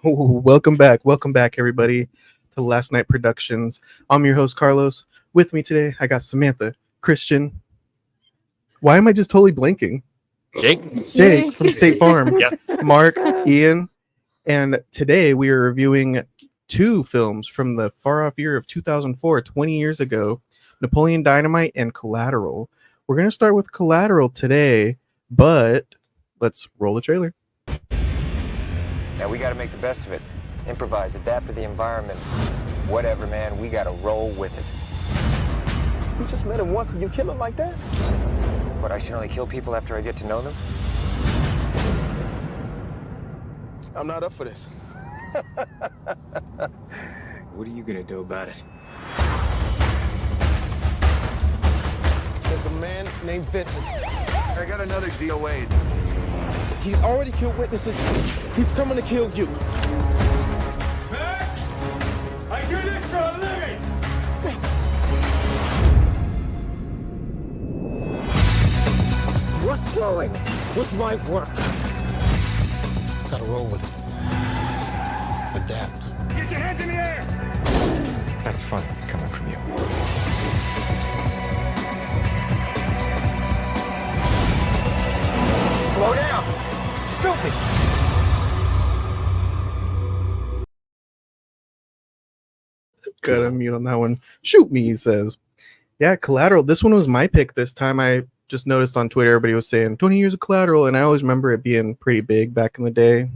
Welcome back, everybody, to Last Night Productions. I'm your host, Carlos. With me today, I got Samantha, Christian. Why am I just totally blanking? Jake from State Farm. Yes. Mark, Ian, and today we are reviewing two films from the far-off year of 2004, 20 years ago, Napoleon Dynamite and Collateral. We're going to start with Collateral today, but let's roll the trailer. Now we gotta make the best of it. Improvise, adapt to the environment. Whatever, man, we gotta roll with it. You just met him once and you kill him like that? But I should only kill people after I get to know them? I'm not up for this. What are you gonna do about it? There's a man named Vincent. I got another DOA. He's already killed witnesses. He's coming to kill you. Max! I do this for a living! Rustling with my work. Gotta roll with it. Adapt. Get your hands in the air! That's fun coming from you. Slow down! Shoot me! Got a mute on that one. Shoot me, he says. Yeah, Collateral. This one was my pick this time. I just noticed on Twitter everybody was saying 20 years of Collateral, and I always remember it being pretty big back in the day.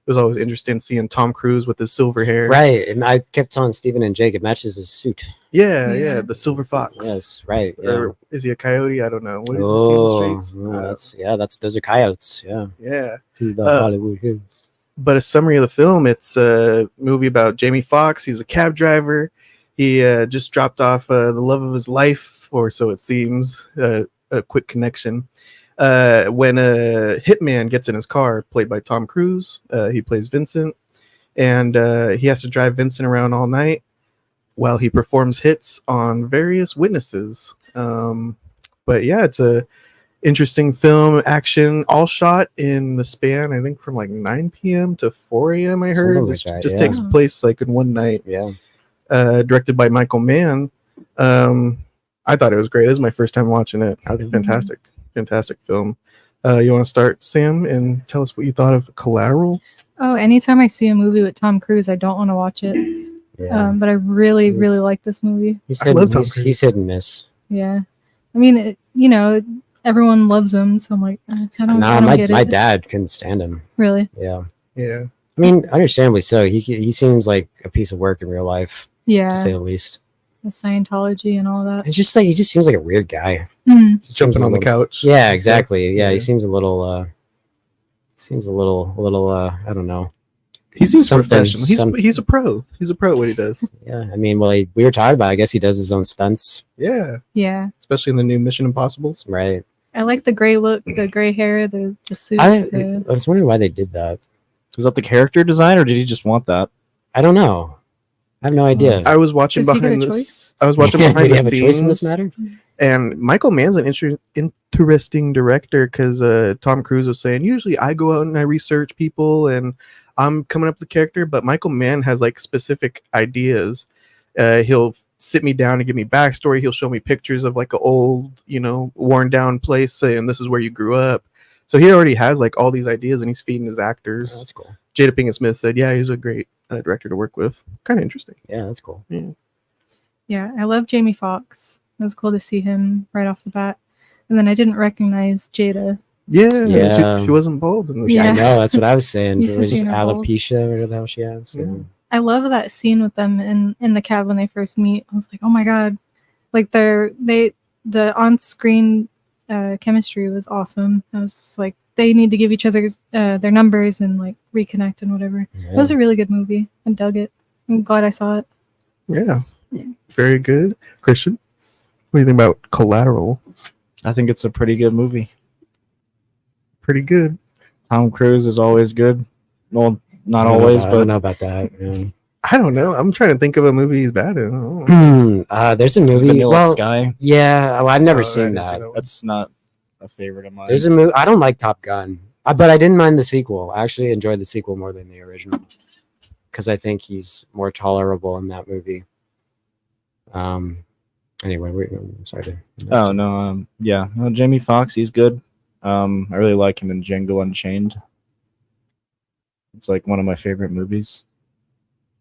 It was always interesting seeing Tom Cruise with his silver hair. Right, and I kept telling Steven and Jake it matches his suit. Yeah, the silver fox. Yes, right. Yeah. Or is he a coyote? I don't know. What is he in the streets? Those are coyotes. Yeah. Yeah. To the Hollywood Hills. But a summary of the film, it's a movie about Jamie Foxx. He's a cab driver. He just dropped off the love of his life, or so it seems, a quick connection. When a hitman gets in his car, played by Tom Cruise, he plays Vincent, and he has to drive Vincent around all night while he performs hits on various witnesses. But yeah, it's a interesting film, action, all shot in the span, I think, from like 9 p.m. to 4 a.m. I heard, which just takes place like in one night. Yeah. Directed by Michael Mann. I thought it was great. This is my first time watching it. Okay. Fantastic film. You want to start, Sam, and tell us what you thought of Collateral? Oh, anytime I see a movie with Tom Cruise, I don't want to watch it. Yeah. But I really like this movie. He's I love Tom Cruise. He's hit and miss. Yeah. I mean, everyone loves him, so I'm like, I don't get it. My dad couldn't stand him. Really? Yeah. Yeah. I mean, understandably so. He seems like a piece of work in real life, Yeah. to say the least. The Scientology and all that. It's just like he just seems like a weird guy. Mhm. Jumping on the couch. Yeah, exactly. Yeah, Yeah. he seems a little. I don't know. He seems Something- professional. He's a pro. He's a pro at what he does. Yeah, I mean, well, we were talking about. I guess he does his own stunts, Yeah. Yeah. Especially in the new Mission Impossibles. right? I like the gray look, the gray hair, the suit. I the- was wondering why they did that. Was that the character design, or did he just want that? I don't know. I have no idea. I was watching Does he get behind a this. choice? I was watching Do behind you the have a choice in this scenes, matter? and Michael Mann's an interesting director because Tom Cruise was saying usually I go out and I research people and I'm coming up with the character, but Michael Mann has like specific ideas. He'll sit me down and give me backstory. He'll show me pictures of like an old, worn down place, saying this is where you grew up. So he already has like all these ideas, and he's feeding his Oh, actors. that's cool. Jada Pinkett Smith said, "Yeah, he's a great director to work with." Kind of interesting. Yeah, that's cool. Yeah, I love Jamie Foxx. It was cool to see him right off the bat. And then I didn't recognize Jada. Yeah. She wasn't bald in the Yeah, I Yeah. know. That's what I was saying. Used It to was just seeing her bald. alopecia, or whatever the hell she has. Yeah. I love that scene with them in the cab when they first meet. I was like, oh my god, like the on-screen chemistry was awesome. I was just like, they need to give each other their numbers and like reconnect and whatever. It was a really good movie. I dug it. I'm glad I saw it. Yeah. Yeah. Very good. Christian, what do you think about Collateral? I think it's a pretty good movie. Pretty good. Tom Cruise is always good. Well, not I don't know always, about- I don't but know about that. Yeah. I don't know. I'm trying to think of a movie he's bad in. I don't know. There's a movie. Vanilla Well, Sky. yeah, well, I've never Oh, I seen didn't see that. that one. That's not a favorite of mine. There's a movie. I don't like Top Gun. But I didn't mind the sequel. I actually enjoyed the sequel more than the original because I think he's more tolerable in that movie. Anyway, I'm sorry to. Oh no, yeah, no, Jamie Foxx, he's good. I really like him in Django Unchained. It's like one of my favorite movies.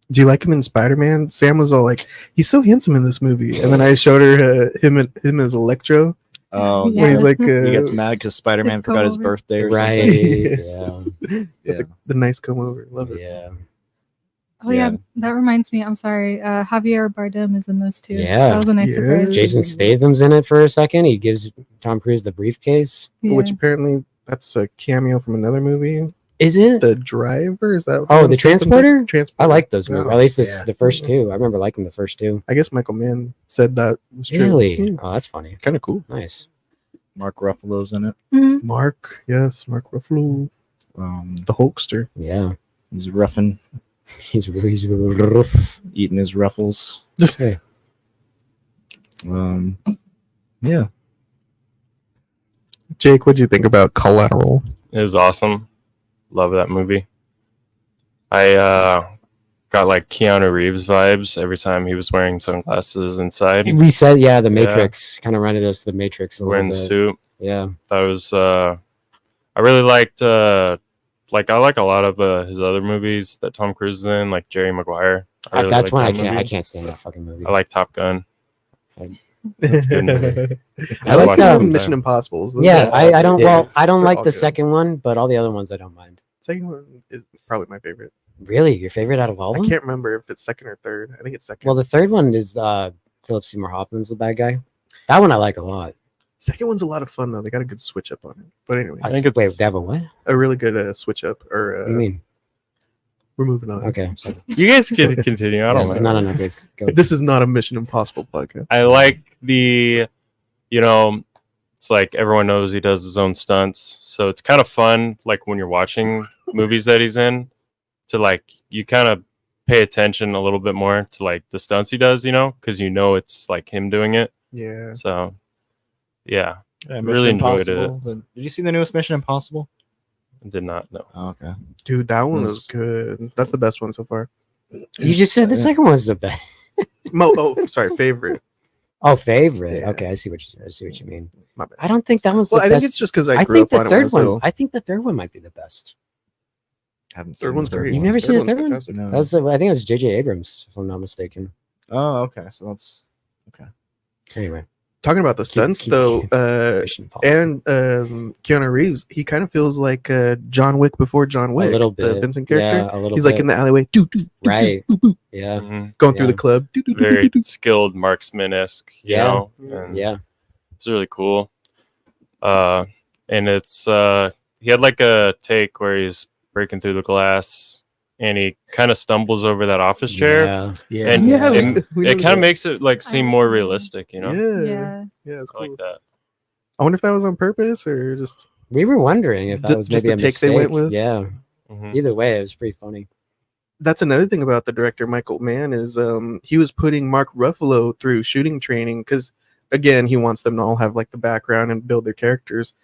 Do you like him in Spider-Man? Sam was all like, "He's so handsome in this movie," and then I showed her him as Electro. Oh, Yeah. Where he's like, he gets mad because Spider-Man His forgot his comb-over. birthday. Or Right. something. Yeah. Yeah. the nice comb over. Love it. Yeah. Oh yeah, Yeah. that reminds me. I'm sorry. Javier Bardem is in this too. Yeah. That was a nice Yeah. surprise. Jason Statham's in it for a second. He gives Tom Cruise the briefcase. Yeah. Which apparently that's a cameo from another movie. Is it? The Driver, is that? Oh, the Transporter? Transporter. I like those movies. Oh, At least this yeah. the first two. I remember liking the first two. I guess Michael Mann said that was true. Really? Oh, that's funny. Kind of cool. Nice. Mark Ruffalo's in it. Mhm. Mark Ruffalo, the Hulkster. Yeah. He's roughing, He's rough. eating his ruffles. Hey. Yeah. Jake, what'd you think about Collateral? It was awesome. Love that movie. I got like Keanu Reeves vibes every time he was wearing sunglasses inside, We said, yeah, the Matrix kind of reminded us of the Matrix a wearing the little bit. suit. Yeah. That was I really liked like I like a lot of his other movies that Tom Cruise is in, like Jerry Maguire. I really That's like why that I movie. can't stand that fucking movie. I like Top Gun. That's good movie. I like Mission Impossibles. Those Yeah, are I all don't good. well I don't They're like all the good. second one, but all the other ones I don't mind. Second one is probably my favorite. Really? Your favorite out of all of I them? can't remember if it's second or third. I think it's second. Well, the third one is Philip Seymour Hoffman's the bad guy. That one I like a lot. Second one's a lot of fun though. They got a good switch up on it. But anyway, I think it's Wait, Devil, what? a really good switch up. Or What do you mean? we're moving on. Okay, sorry. you guys can continue. I don't Yeah, know. no, good. Go. This is not a Mission Impossible podcast. I like the, it's like everyone knows he does his own stunts. So it's kind of fun, like when you're watching movies that he's in, to like, you kind of pay attention a little bit more to like the stunts he does, because it's like him doing it. Yeah. So, yeah, Yeah, Really enjoyed it. Did you see the newest Mission Impossible? I did not know. Oh, okay. Dude, that one Yes. was good. That's the best one so far. You just said the second one's the best. Sorry, favorite. Oh, favorite. Yeah. Okay, I see what you mean. My bad. I don't think that one's Well, the I best. think it's just because I I grew think up the on it when I third was one. little. I think the third one might be the best. Haven't Third seen one's the third great. one. You've never seen the one's third one? fantastic. No. I think it was J.J. Abrams, if I'm not mistaken. Oh, okay. So that's Anyway, Talking about the stunts though, Mission Impossible. and Keanu Reeves, he kind of feels like John Wick before John Wick. a little the bit. Vincent character. Yeah, a little He's bit. like in the alleyway, doo, doo, doo, Right. doo, doo, Yeah. Mhm. going through Yeah. the club. Doo, doo, doo, doo, Very doo, doo. skilled marksman-esque, Yeah. and Yeah. it's really cool. And it's he had like a take where he's breaking through the glass and he kind of stumbles over that office chair, Yeah. Yeah. and Yeah, it, we it noticed kind of that. makes it like seem more realistic, Yeah, Yeah. yeah, it's I cool. like that. I wonder if that was on purpose or just We were wondering if that Ju- was just maybe the a take they mistake. went with? Yeah. Mhm. Either way, it was pretty funny. that's another thing about the director Michael Mann is he was putting Mark Ruffalo through shooting training because again he wants them to all have like the background and build their characters.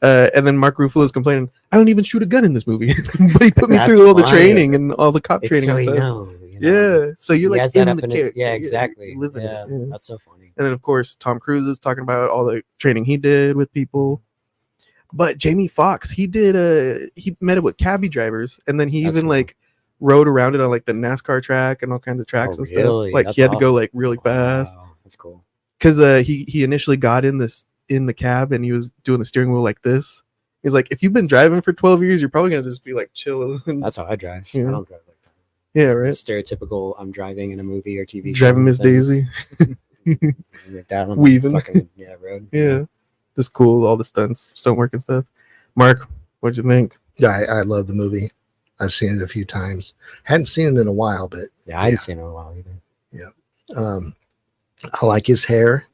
And then Mark Ruffalo is complaining, I don't even shoot a gun in this movie, but he put me That's through all the funny. training and all the cop It's training. so and you stuff. know. Yeah, so you're He like has that in up the in his- character. yeah, exactly. you live in it, Yeah, yeah. that's so funny. And then of course Tom Cruise is talking about all the training he did with people. But Jamie Foxx, he met it with cabbie drivers, and then he That's even cool. like rode around it on like the NASCAR track and all kinds of tracks Oh, and really? stuff. Like That's he had to go awesome. like really fast Wow, that's cool. because he initially got in the cab and he was doing the steering wheel like this. He's like, if you've been driving for 12 years, you're probably gonna just be like chill. That's how I drive. Yeah. I don't drive like that. Yeah, right. Stereotypical. I'm driving in a movie or TV. show Driving Miss thing. Daisy. You're down on the Weaving. fucking, road. Yeah, just cool. All the stunt work and stuff. Mark, what'd you think? Yeah, I love the movie. I've seen it a few times. Hadn't seen it in a while, but Yeah, I hadn't seen it in a while either. I like his hair.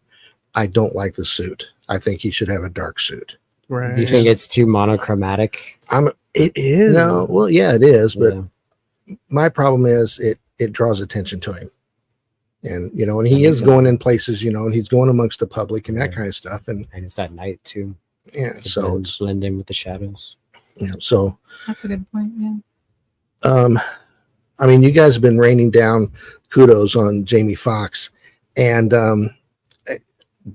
I don't like the suit. I think he should have a dark suit. Right. Do you think it's too monochromatic? it is? No, well, yeah, it is, but Yeah. my problem is it draws attention to him. And and he I is think so. going in places, and he's going amongst the public and that Yeah. kind of stuff. And And it's at night too. yeah, To so blend, it's blend in with the shadows. So That's a good point. Yeah. I mean, you guys have been raining down kudos on Jamie Foxx, and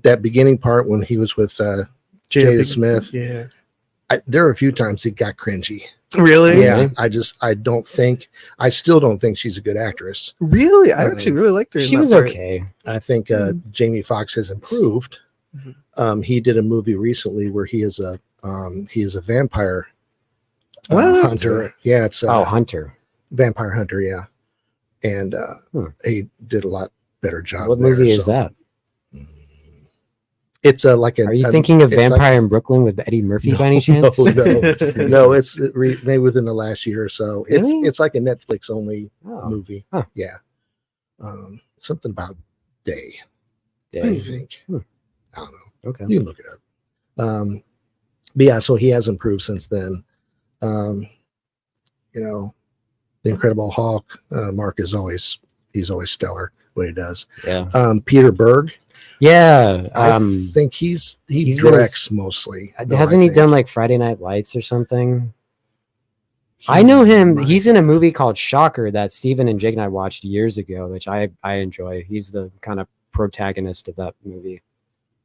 that beginning part when he was with Jada Smith, Yeah. there are a few times it got cringy. Really? Yeah, I still don't think she's a good actress. Really? I actually really liked her. She was okay. I think Jamie Foxx has improved. He did a movie recently where he is a vampire hunter. Yeah, it's Hunter. Vampire Hunter. Yeah, and he did a lot better job. What movie is that? It's like a. Are you thinking of Vampire in Brooklyn with Eddie Murphy by any chance? No, it's maybe within the last year or so. Really? It's like a Netflix only movie. Huh. Yeah, something about Day. Yeah. I think. I don't know. Okay. You can look it up. But yeah, so he has improved since then. The Incredible Hulk, Mark is always stellar what he does. Yeah. Peter Berg. Yeah. I think he directs mostly. Hasn't he done like Friday Night Lights or something? I know him. He's in a movie called Shocker that Steven and Jake and I watched years ago, which I enjoy. He's the kind of protagonist of that movie.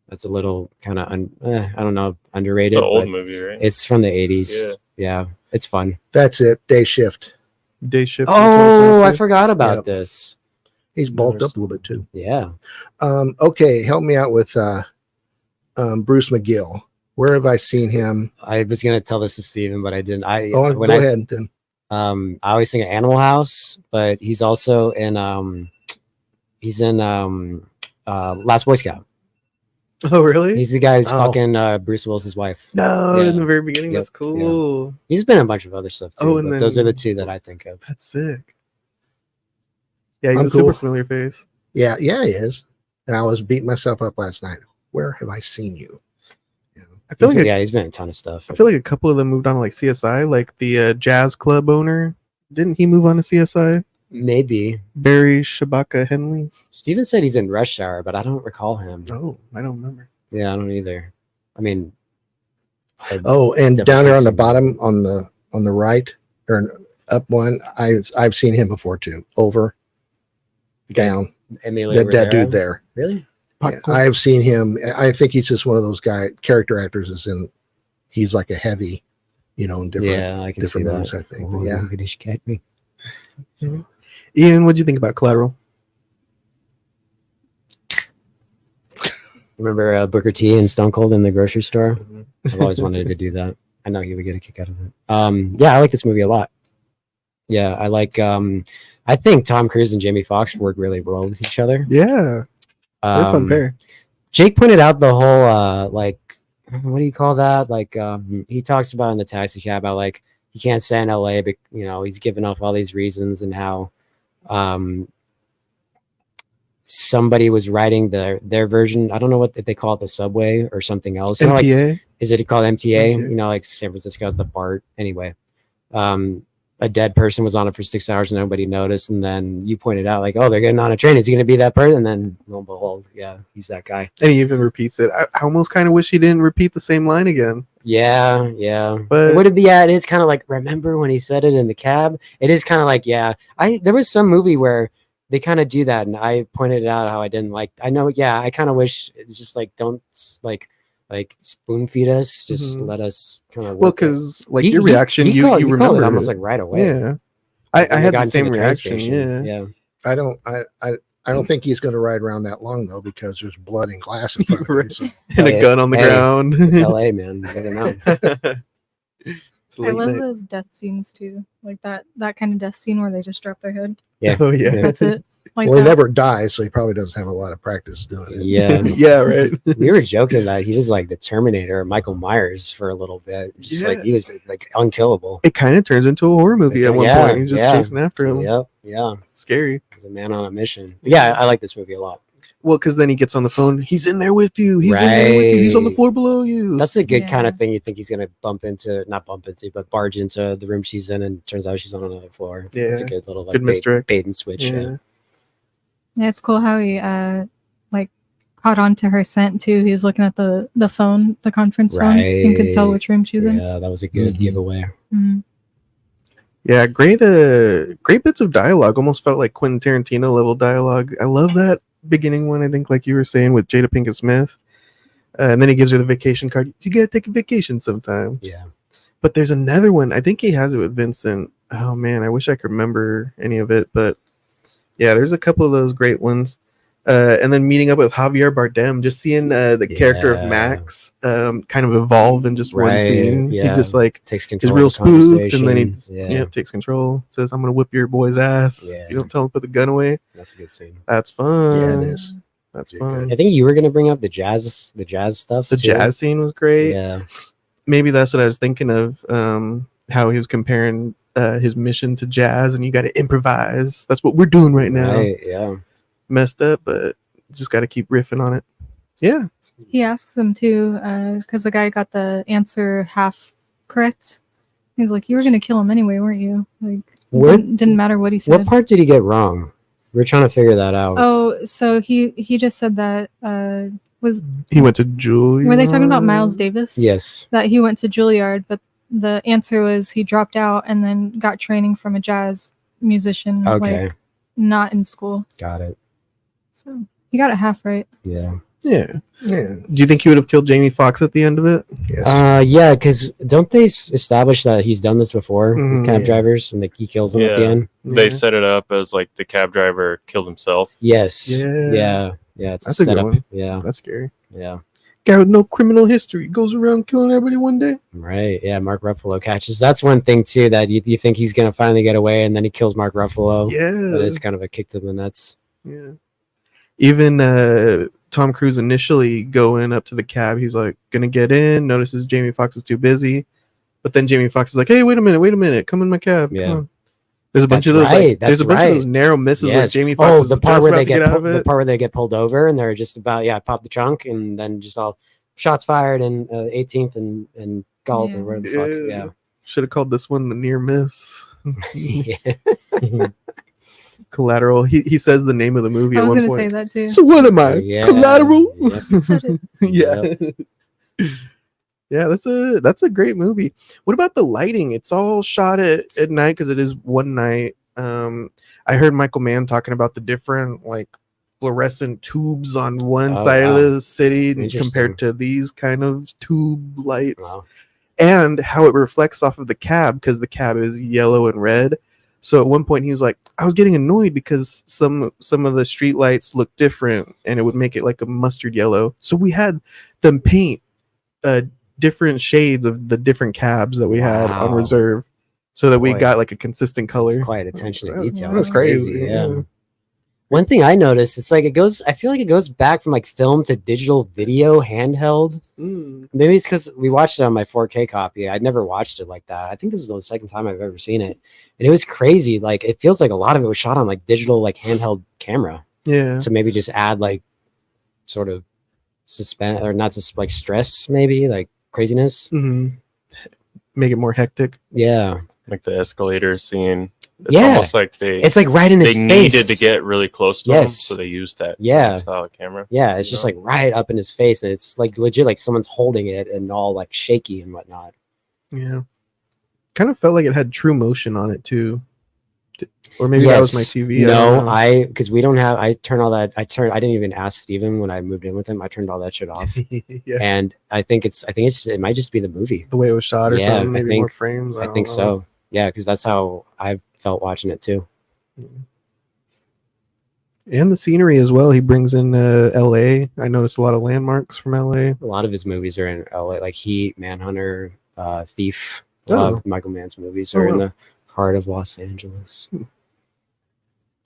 That's a little kind of I don't know, underrated. It's an old movie, right? It's from the 80s. Yeah, it's fun. That's it. Day Shift. Oh, I forgot about this. He's bulked up a little bit too. Yeah. Okay, help me out with Bruce McGill. Where have I seen him? I was gonna tell this to Steven, but I didn't. Go ahead then. I always think of Animal House, but he's also in Last Boy Scout. Oh, really? He's the guy who's fucking Bruce Willis's wife. No, in the very beginning. That's cool. Yeah. He's been in a bunch of other stuff too. And then, those are the two that I think of. That's sick. Yeah, he's a super familiar face. Yeah, he is. And I was beating myself up last night. Where have I seen you? I feel like he's been in a ton of stuff. I feel like a couple of them moved on to like CSI, like the jazz club owner. Didn't he move on to CSI? Maybe. Barry Shabaka Henley. Steven said he's in Rush Hour, but I don't recall him. Oh, I don't remember. Yeah, I don't either. I mean, and down there on the bottom, on the right or up one, I've seen him before too. Over, down, that dude there. Really? Yeah, I've seen him. I think he's just one of those character actors. He's like a heavy, in different movies. I think. Oh, yeah. Get me. Ian, what'd you think about Collateral? Remember Booker T and Stone Cold in the grocery store? I've always wanted to do that. I know he would get a kick out of it. I like this movie a lot. Yeah, I like. I think Tom Cruise and Jamie Foxx work really well with each other. Yeah, they're a fun pair. Jake pointed out the whole what do you call that? Like he talks about in the taxi cab about like he can't stay in LA, but he's giving off all these reasons and how somebody was writing their version. I don't know if they call it the subway or something else. MTA? Is it called MTA? MTA. Like San Francisco has the BART. Anyway, a dead person was on it for 6 hours and nobody noticed. And then you pointed out like, oh, they're getting on a train. Is he going to be that person? And then lo and behold, yeah, he's that guy. And he even repeats it. I almost kind of wish he didn't repeat the same line again. Yeah. But would it be? Yeah, it is kind of like, remember when he said it in the cab? It is kind of like, yeah. There was some movie where they kind of do that, and I pointed out how I didn't like. I know, yeah. I kind of wish it's just like don't like spoon feed us. Just let us kind of. Well, because like your reaction, you remember it almost like right away. Yeah, I had the same reaction. Yeah. I don't think he's going to ride around that long though, because there's blood and glass in front of him. So. And a gun on the ground. It's LA, man. You never know. I love those death scenes too, like that kind of death scene where they just drop their head. Yeah. Oh yeah. That's it. Like well, he never dies, so he probably doesn't have a lot of practice doing it. Yeah. Yeah, right. We were joking that he was like the Terminator, Michael Myers for a little bit. Just like he was like unkillable. It kind of turns into a horror movie at one point. He's just chasing after him. Yep. Yeah. Scary. He's a man on a mission. But yeah, I like this movie a lot. Well, because then he gets on the phone. He's in there with you. He's in there with you. He's on the floor below you. That's a good kind of thing. You think he's gonna not bump into, but barge into the room she's in, and turns out she's on another floor. Yeah, it's a good little good misdirect. Bait and switch. Yeah, it's cool how he caught on to her scent too. He was looking at the phone, the conference phone, and could tell which room she was in. Yeah, that was a good giveaway. Mhm. Yeah, great bits of dialogue. Almost felt like Quentin Tarantino level dialogue. I love that beginning one, I think, like you were saying, with Jada Pinkett Smith. And then he gives her the vacation card. You gotta take a vacation sometimes. Yeah. But there's another one. I think he has it with Vincent. Oh man, I wish I could remember any of it. But yeah, there's a couple of those great ones. And then meeting up with Javier Bardem, just seeing the character of Max kind of evolve in just one scene. Yeah. He just like Takes control. is real of the spooked, and then he conversation. takes control. Says, "I'm gonna whip your boy's ass if you don't tell him to put the gun away." That's a good scene. That's fun. Yeah, it is. That's Yeah, fun. I think you were gonna bring up the jazz stuff. The too. jazz scene was great. Yeah. Maybe that's what I was thinking of. How he was comparing his mission to jazz, and you got to improvise. That's what we're doing right now. Right. Yeah. Messed up, but just got to keep riffing on it. Yeah. He asks him too, because the guy got the answer half correct. He's like, "You were gonna kill him anyway, weren't you?" Like, didn't matter what he said. What part did he get wrong? We're trying to figure that out. Oh, so he just said that was He went to Juilliard. were they talking about Miles Davis? Yes. That he went to Juilliard, but the answer was he dropped out and then got training from a jazz musician. Okay. Like, not in school. Got it. So he got it half right. Yeah. Yeah. Yeah. Do you think he would have killed Jamie Foxx at the end of it? Yeah, because don't they establish that he's done this before with cab drivers, and he kills them at the end? They set it up as like the cab driver killed himself. Yes. Yeah. Yeah. It's That's a a good setup. one. Yeah. That's scary. Yeah. Guy with no criminal history goes around killing everybody one day. Right. Yeah. Mark Ruffalo catches. That's one thing too that you think he's gonna finally get away, and then he kills Mark Ruffalo. Yeah. But it's kind of a kick to the nuts. Yeah. Even Tom Cruise initially going up to the cab, he's like gonna get in, notices Jamie Foxx is too busy, but then Jamie Foxx is like, "Hey, wait a minute, come in my cab." Yeah. Come on. There's a bunch That's of those. right, There's a that's bunch of right. those narrow misses where Yes. Jamie Foxx Oh, is the just part where about they to get out of the it. part where they get pulled over, and they're just about pop the trunk, and then just all shots fired in 18th and Gulp or whatever the fuck. Yeah. Should have called this one the near miss. Yeah. Collateral. He says the name of the movie I at was one gonna point. say that too. So what am I? Yeah. Collateral. Yep. Said it. Yeah. Yeah, that's a great movie. What about the lighting? It's all shot at night because it is one night. I heard Michael Mann talking about the different like fluorescent tubes on one side of the city compared to these kind of tube lights. Wow. And how it reflects off of the cab because the cab is yellow and red. So at one point he was like, I was getting annoyed because some of the street lights look different and it would make it like a mustard yellow. So we had them paint different shades of the different cabs that we had on Wow. reserve so that we Boy. got like a consistent color. That's quite attention to detail. That's crazy. Yeah. One thing I noticed, it's like I feel like it goes back from like film to digital video handheld. Maybe it's because we watched it on my 4K copy. I'd never watched it like that. I think this is the second time I've ever seen it. And it was crazy. Like it feels like a lot of it was shot on like digital, like handheld camera. Yeah. So maybe just add like sort of suspense or not just like stress, maybe like craziness. Make it more hectic. Yeah. Like the escalator scene. It's Yeah. almost like It's like right in his they face. needed to get really close to him, Yes. so they used that Yeah. style of camera. Yeah, it's just like right up in his face, and it's like legit, like someone's holding it and all like shaky and whatnot. Yeah. Kind of felt like it had true motion on it too. Or maybe that was my TV. No, because we don't have. I turn all that. I didn't even ask Steven when I moved in with him. I turned all that shit off. Yeah. And I think it might just be the movie. The way it was shot or Yeah, something. I Maybe think- more frames. I don't think know. so. Yeah, because that's how I felt watching it too. And the scenery as well. He brings in LA. I noticed a lot of landmarks from LA. A lot of his movies are in LA, like Heat, Manhunter, Thief. A lot of Michael Mann's movies are in the heart of Los Angeles.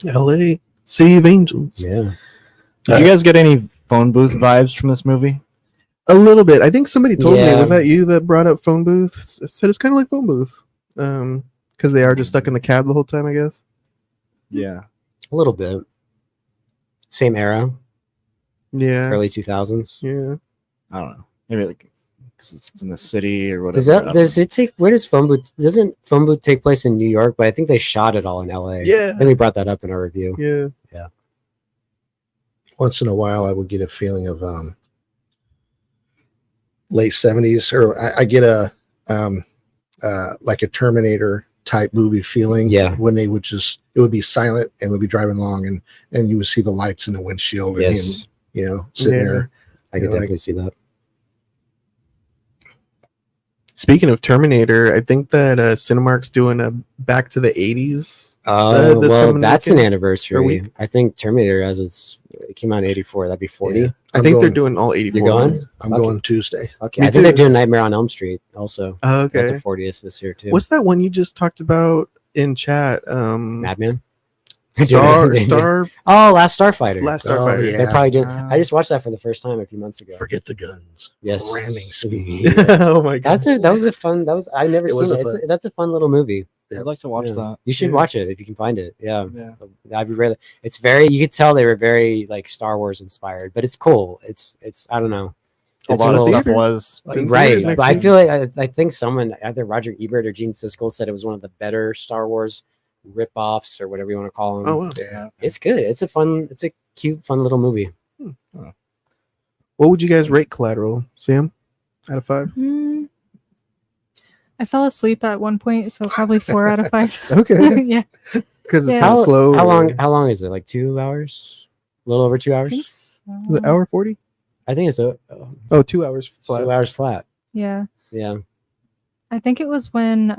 LA, City of Angels. Yeah. Did you guys get any phone booth vibes from this movie? A little bit. I think somebody told me. Yeah. Was that you that brought up phone booth? Said it's kind of like phone booth. Because they are just stuck in the cab the whole time, I guess. Yeah. A little bit. Same era, Yeah. early 2000s. Yeah. I don't know. Maybe like because it's in the city or whatever. Doesn't phone booth take place in New York? But I think they shot it all in LA. Yeah. I think we brought that up in our review. Yeah. Yeah. once in a while I would get a feeling of late 70s, or I get a like a Terminator type movie feeling. Yeah. When they would just, it would be silent and we'd be driving along and you would see the lights in the windshield and Yes. him, you know, sitting Yeah. there. I could You know, definitely see that. Speaking of Terminator, I think that Cinemark's doing a back to the 80s. this Well, coming that's an weekend? anniversary. week? I think Terminator it came out in 84. That'd be 40. Yeah. I I'm think they're going- doing all 84. You're going? ones. I'm Okay. going Tuesday. Okay, Me I think they're too. doing Nightmare on Elm Street also. Oh, That's okay. the 40th this year too. What's that one you just talked about in chat? Madman? Star Last Starfighter. Last Oh, Starfighter. yeah. They're probably doing. I just watched that for the first time a few months ago. Forget the guns. Yes. Ramming speed. Oh my god. That was a fun. I never It seen was it. a fun- That's a fun little movie. Yeah. I'd like to watch Yeah. that. You should Yeah. watch it if you can find it. Yeah, Yeah. I'd be really. It's very. You could tell they were very like Star Wars inspired, but it's cool. It's. I don't know. A It's lot of little- stuff was. It's in right, theaters next but I week. feel like I think someone either Roger Ebert or Gene Siskel said it was one of the better Star Wars rip-offs or whatever you want to call them. Oh wow. Yeah. It's good. It's a cute, fun little movie. What would you guys rate Collateral, Sam? Out of 5? I fell asleep at one point, so probably 4 out of 5. Okay. Yeah. Because it's Yeah. kind of slow. How or- How long is it? Like 2 hours? A little over 2 I hours? think so. Is it hour 40? I think it's Oh, 2 hours flat. 2 hours flat. Yeah. Yeah. I think it was when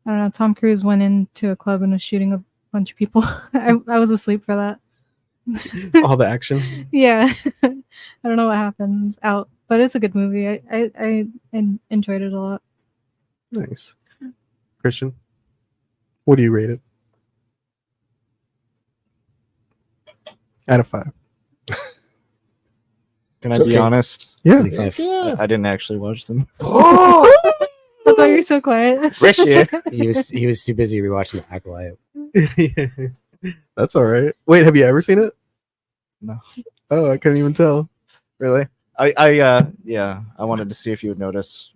I don't know, Tom Cruise went into a club and was shooting a bunch of people. I was asleep for that. All the action. Yeah. I don't know what happens out, but it's a good movie. I enjoyed it a lot. Nice. Christian, what do you rate it? Out of 5. Can I It's be okay. honest? Yeah. 25. I didn't actually watch them. That's why you're so quiet. Christian. He was too busy rewatching the Acolyte. That's all right. Wait, have you ever seen it? No. Oh, I couldn't even tell. Really? Yeah. I wanted to see if you would notice.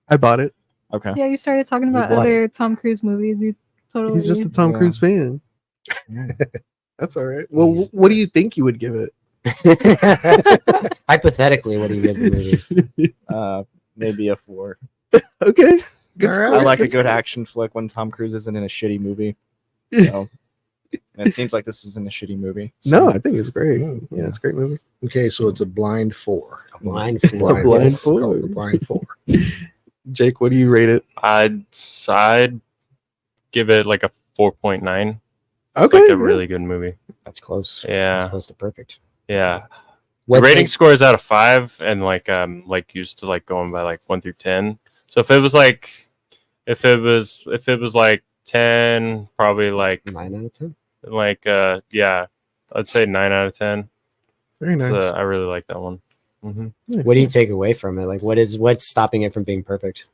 I bought it. Okay. Yeah, you started talking about bought other Tom Cruise movies. You totally. He's just a Tom Yeah. Cruise fan. That's all right. Well, He's- what do you think you would give it? Hypothetically, what do you give the movie? Maybe a 4. Okay. Good All score. right. I like a Good good score. action flick when Tom Cruise isn't in a shitty movie. So, and it seems like this isn't a shitty movie. So, No, I think it's great. Mm, Yeah, yeah. it's a great movie. Okay, so it's a blind 4. Blind four. Blind Yes, four. called the blind 4. Jake, what do you rate it? I'd give it like a 4.9. It's Okay. like a yeah. really good movie. That's close. Yeah. That's close to perfect. Yeah. What The rating take- scores out of 5, and like used to like going by like 1 through 10. So if it was like 10, probably like 9 out of 10. yeah, I'd say 9 out of 10. Very nice. So I really like that one. Hmm. Nice. What do you take away from it? Like, what's stopping it from being perfect?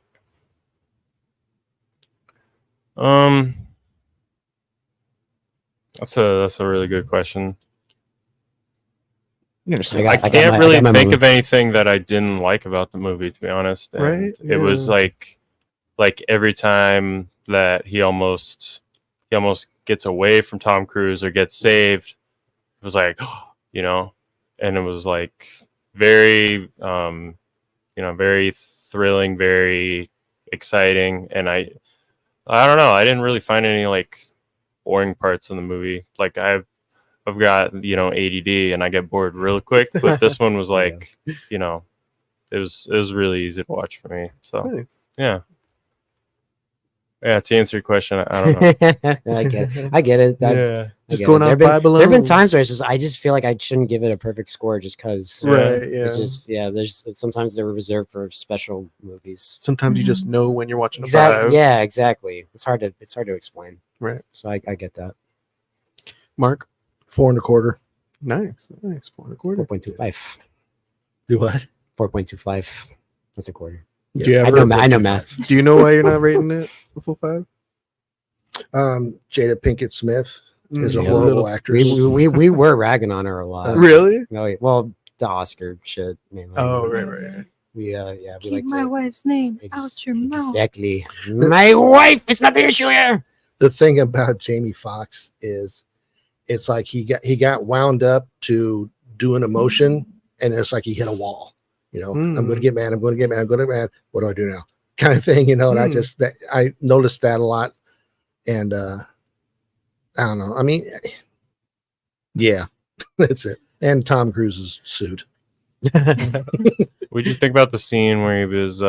That's a really good question. you understand. I I got can't my- I really got my think of moments. anything that I didn't like about the movie, to be honest. And Right, It was yeah. like every time that he almost gets away from Tom Cruise or gets saved, it was like, and it was like very, very thrilling, very exciting. And I don't know, I didn't really find any like boring parts in the movie. Like I've got, ADD and I get bored real quick, but this one was like, it was really easy to watch for me. So Nice. yeah. Yeah, to answer your question, I don't know. I get it. I get it. Yeah. Just get going it. on There Five have been alone. times where I just feel like I shouldn't give it a perfect score just because. Right. Yeah. It's just there's sometimes they're reserved for special movies. Sometimes you just know when you're watching a Exactly. 5. Yeah, exactly. It's hard to explain. Right. So I get that. Mark. 4 1/4. Nice. 4.25. 4.25. Do what? 4.25. That's a quarter. Do you I ever? know math. Do you know why you're not rating it a full 5? Jada Pinkett Smith is a Yeah. horrible Little- actress. We were ragging on her a lot. Really? No, yeah, well, the Oscar shit. Mainly. Oh, right. We we Keep like my to wife's name out your mouth. exactly. My wife is not the issue here. The thing about Jamie Foxx is it's like he got wound up to do an emotion, and it's like he hit a wall. I'm going to get mad. I'm going to get mad. I'm going to get mad. What do I do now? Kind of thing, And I noticed that a lot, and I don't know. I mean, yeah, that's it. And Tom Cruise's suit. What'd you think about the scene where he was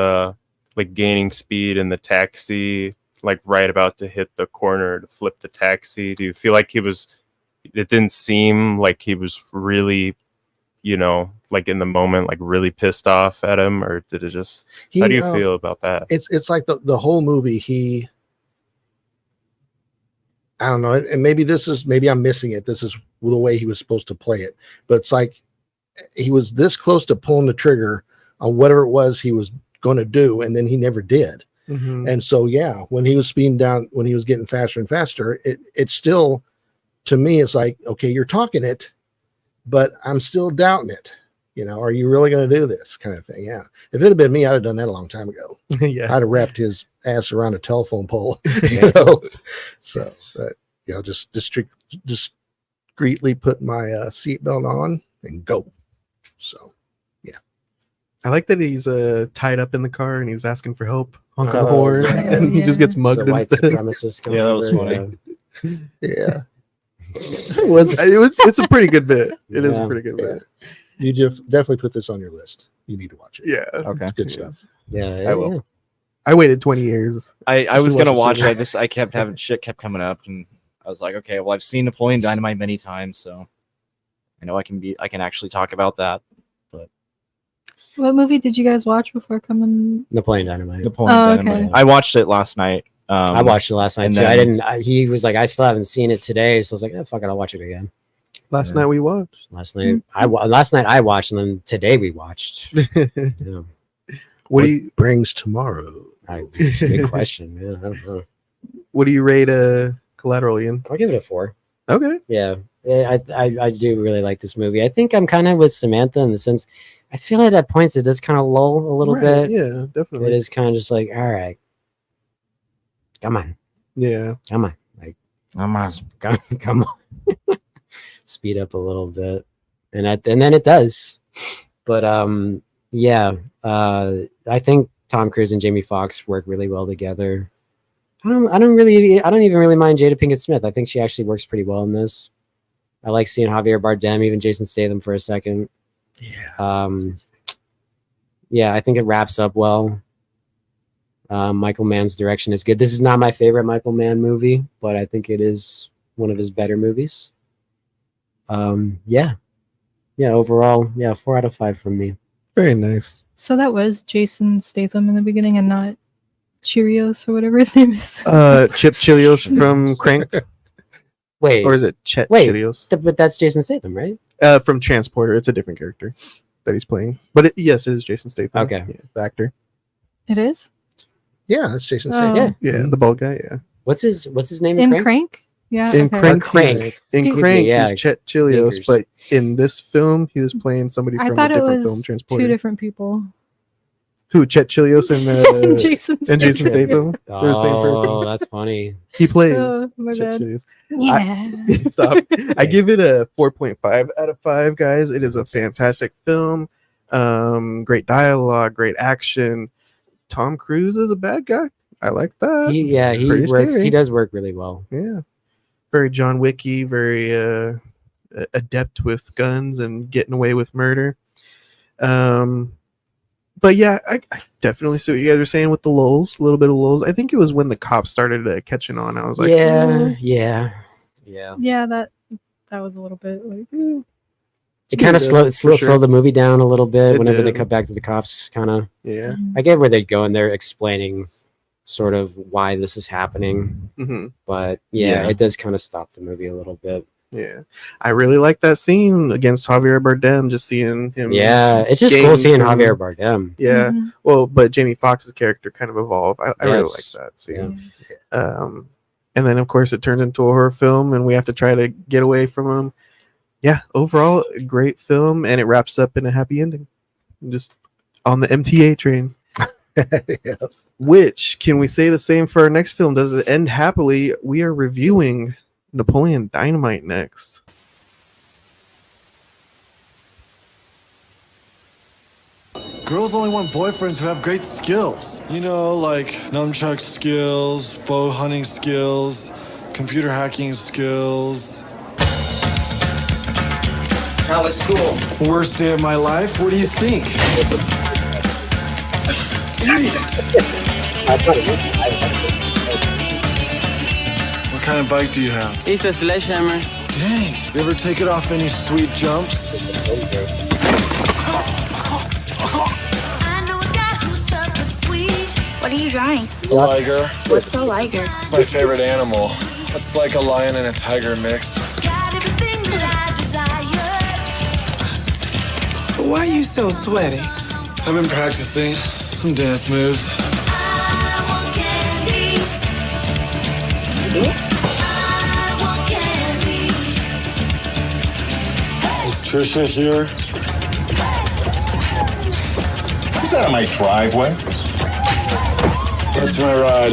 like gaining speed in the taxi, like right about to hit the corner to flip the taxi? Do you feel like it didn't seem like he was really, like in the moment, like really pissed off at him, or did it just, how do you feel about that? It's like the whole movie, I don't know, and maybe I'm missing it. This is the way he was supposed to play it, but it's like he was this close to pulling the trigger on whatever it was he was going to do, and then he never did. And so, when he was speeding down, when he was getting faster and faster, it's still, to me, it's like, okay, you're talking it, but I'm still doubting it. Are you really going to do this kind of thing? Yeah. If it had been me, I'd have done that a long time ago. Yeah. I'd have wrapped his ass around a telephone pole, So, just discreetly put my seatbelt on and go. So, I like that he's tied up in the car and he's asking for help, honking the horn, and he just gets mugged The white instead. supremacists come Yeah, that was over, funny. yeah. It's a pretty good bit. It is a pretty good bit. You just definitely put this on your list. You need to watch it. Yeah. Okay. It's good stuff. Yeah, I will. yeah. I waited 20 years. I was gonna watch it. it. I kept having shit kept coming up, and I was like, okay, well, I've seen Napoleon Dynamite many times, so I know I can actually talk about that. What movie did you guys watch before coming? Napoleon Dynamite. Napoleon Oh, okay. Dynamite. I watched it last night. I watched it last night and too. then- He was like, I still haven't seen it today, so I was like, fuck it, I'll watch it again. Last night we watched. Last night I watched, and then today we watched. Yeah. What do you brings tomorrow? Good question. Yeah, I don't know. What do you rate Collateral, Ian? I'll give it a 4. Okay. Yeah, I do really like this movie. I think I'm kind of with Samantha in the sense, I feel like at points it does kind of lull a little bit. Yeah, definitely. It is kind of just like, all right, come on, like come on, speed up a little bit, and then it does. But I think Tom Cruise and Jamie Foxx work really well together. I don't even really mind Jada Pinkett Smith. I think she actually works pretty well in this. I like seeing Javier Bardem, even Jason Statham for a second. Yeah. I think it wraps up well. Michael Mann's direction is good. This is not my favorite Michael Mann movie, but I think it is one of his better movies. Overall, 4 out of 5 from me. Very nice. So that was Jason Statham in the beginning, and not Cheerios or whatever his name is. Chip Chilios from Cranked. Wait, Or is it Chet Wait. Chilios? but that's Jason Statham, right? From Transporter. It's a different character that he's playing. But yes, it is Jason Statham. Okay. Yeah, the actor. It is Yeah, that's Jason Oh. Statham. Yeah. Yeah, the bald guy. Yeah. What's his name in Cranked? Crank. Yeah. In okay. Crank, Crank. In Excuse me, Crank, yeah. he's Chet Chilios, Fingers. but in this film, he was playing somebody I from a thought it different film, was Transporter. 2 different people. Who? Chet Chilios and Jason and Jason Statham. Statham. They're the same person. Oh, that's funny. He plays Oh, my Chet bad. Chilios. Yeah. Stop. I give it a 4.5 out of 5, guys. It is a fantastic film. Great dialogue, great action. Tom Cruise is a bad guy. I like that. He Pretty works. scary. He does work really well. Yeah. Very John Wicky, very adept with guns and getting away with murder. But yeah, I definitely see what you guys are saying with the lulls, a little bit of lulls. I think it was when the cops started catching on. I was like, yeah. Yeah, that was a little bit like. It kind of for slowed sure. the movie down a little bit It whenever they did. cut back to the cops. Kind of, yeah. I get where they're going. They're explaining sort of why this is happening, Hmm. but Yeah. it does kind of stop the movie a little bit. Yeah. I really like that scene against Javier Bardem, just seeing him. Yeah, it's just cool gain seeing some- Javier Bardem. Yeah. Mhm. Well, but Jamie Foxx's character kind of evolved. I really like Yes. that scene. And then, of course, it turns into a horror film, and we have to try to get away from him. Yeah, overall, a great film, and it wraps up in a happy ending. Just on the MTA train. Yeah. Which, can we say the same for our next film? Does it end happily? We are reviewing Napoleon Dynamite next. Girls only want boyfriends who have great skills. You know, like nunchuck skills, bow hunting skills, computer hacking skills. How was school? Worst day of my life? What do you think? Idiot! What kind of bike do you have? It's a sledgehammer. Dang, you ever take it off any sweet jumps? What are you drawing? A liger. What's a liger? It's my favorite animal. It's like a lion and a tiger mixed. Why are you so sweaty? I've been practicing some dance moves. Is Trisha here? Is that on my driveway? That's my ride.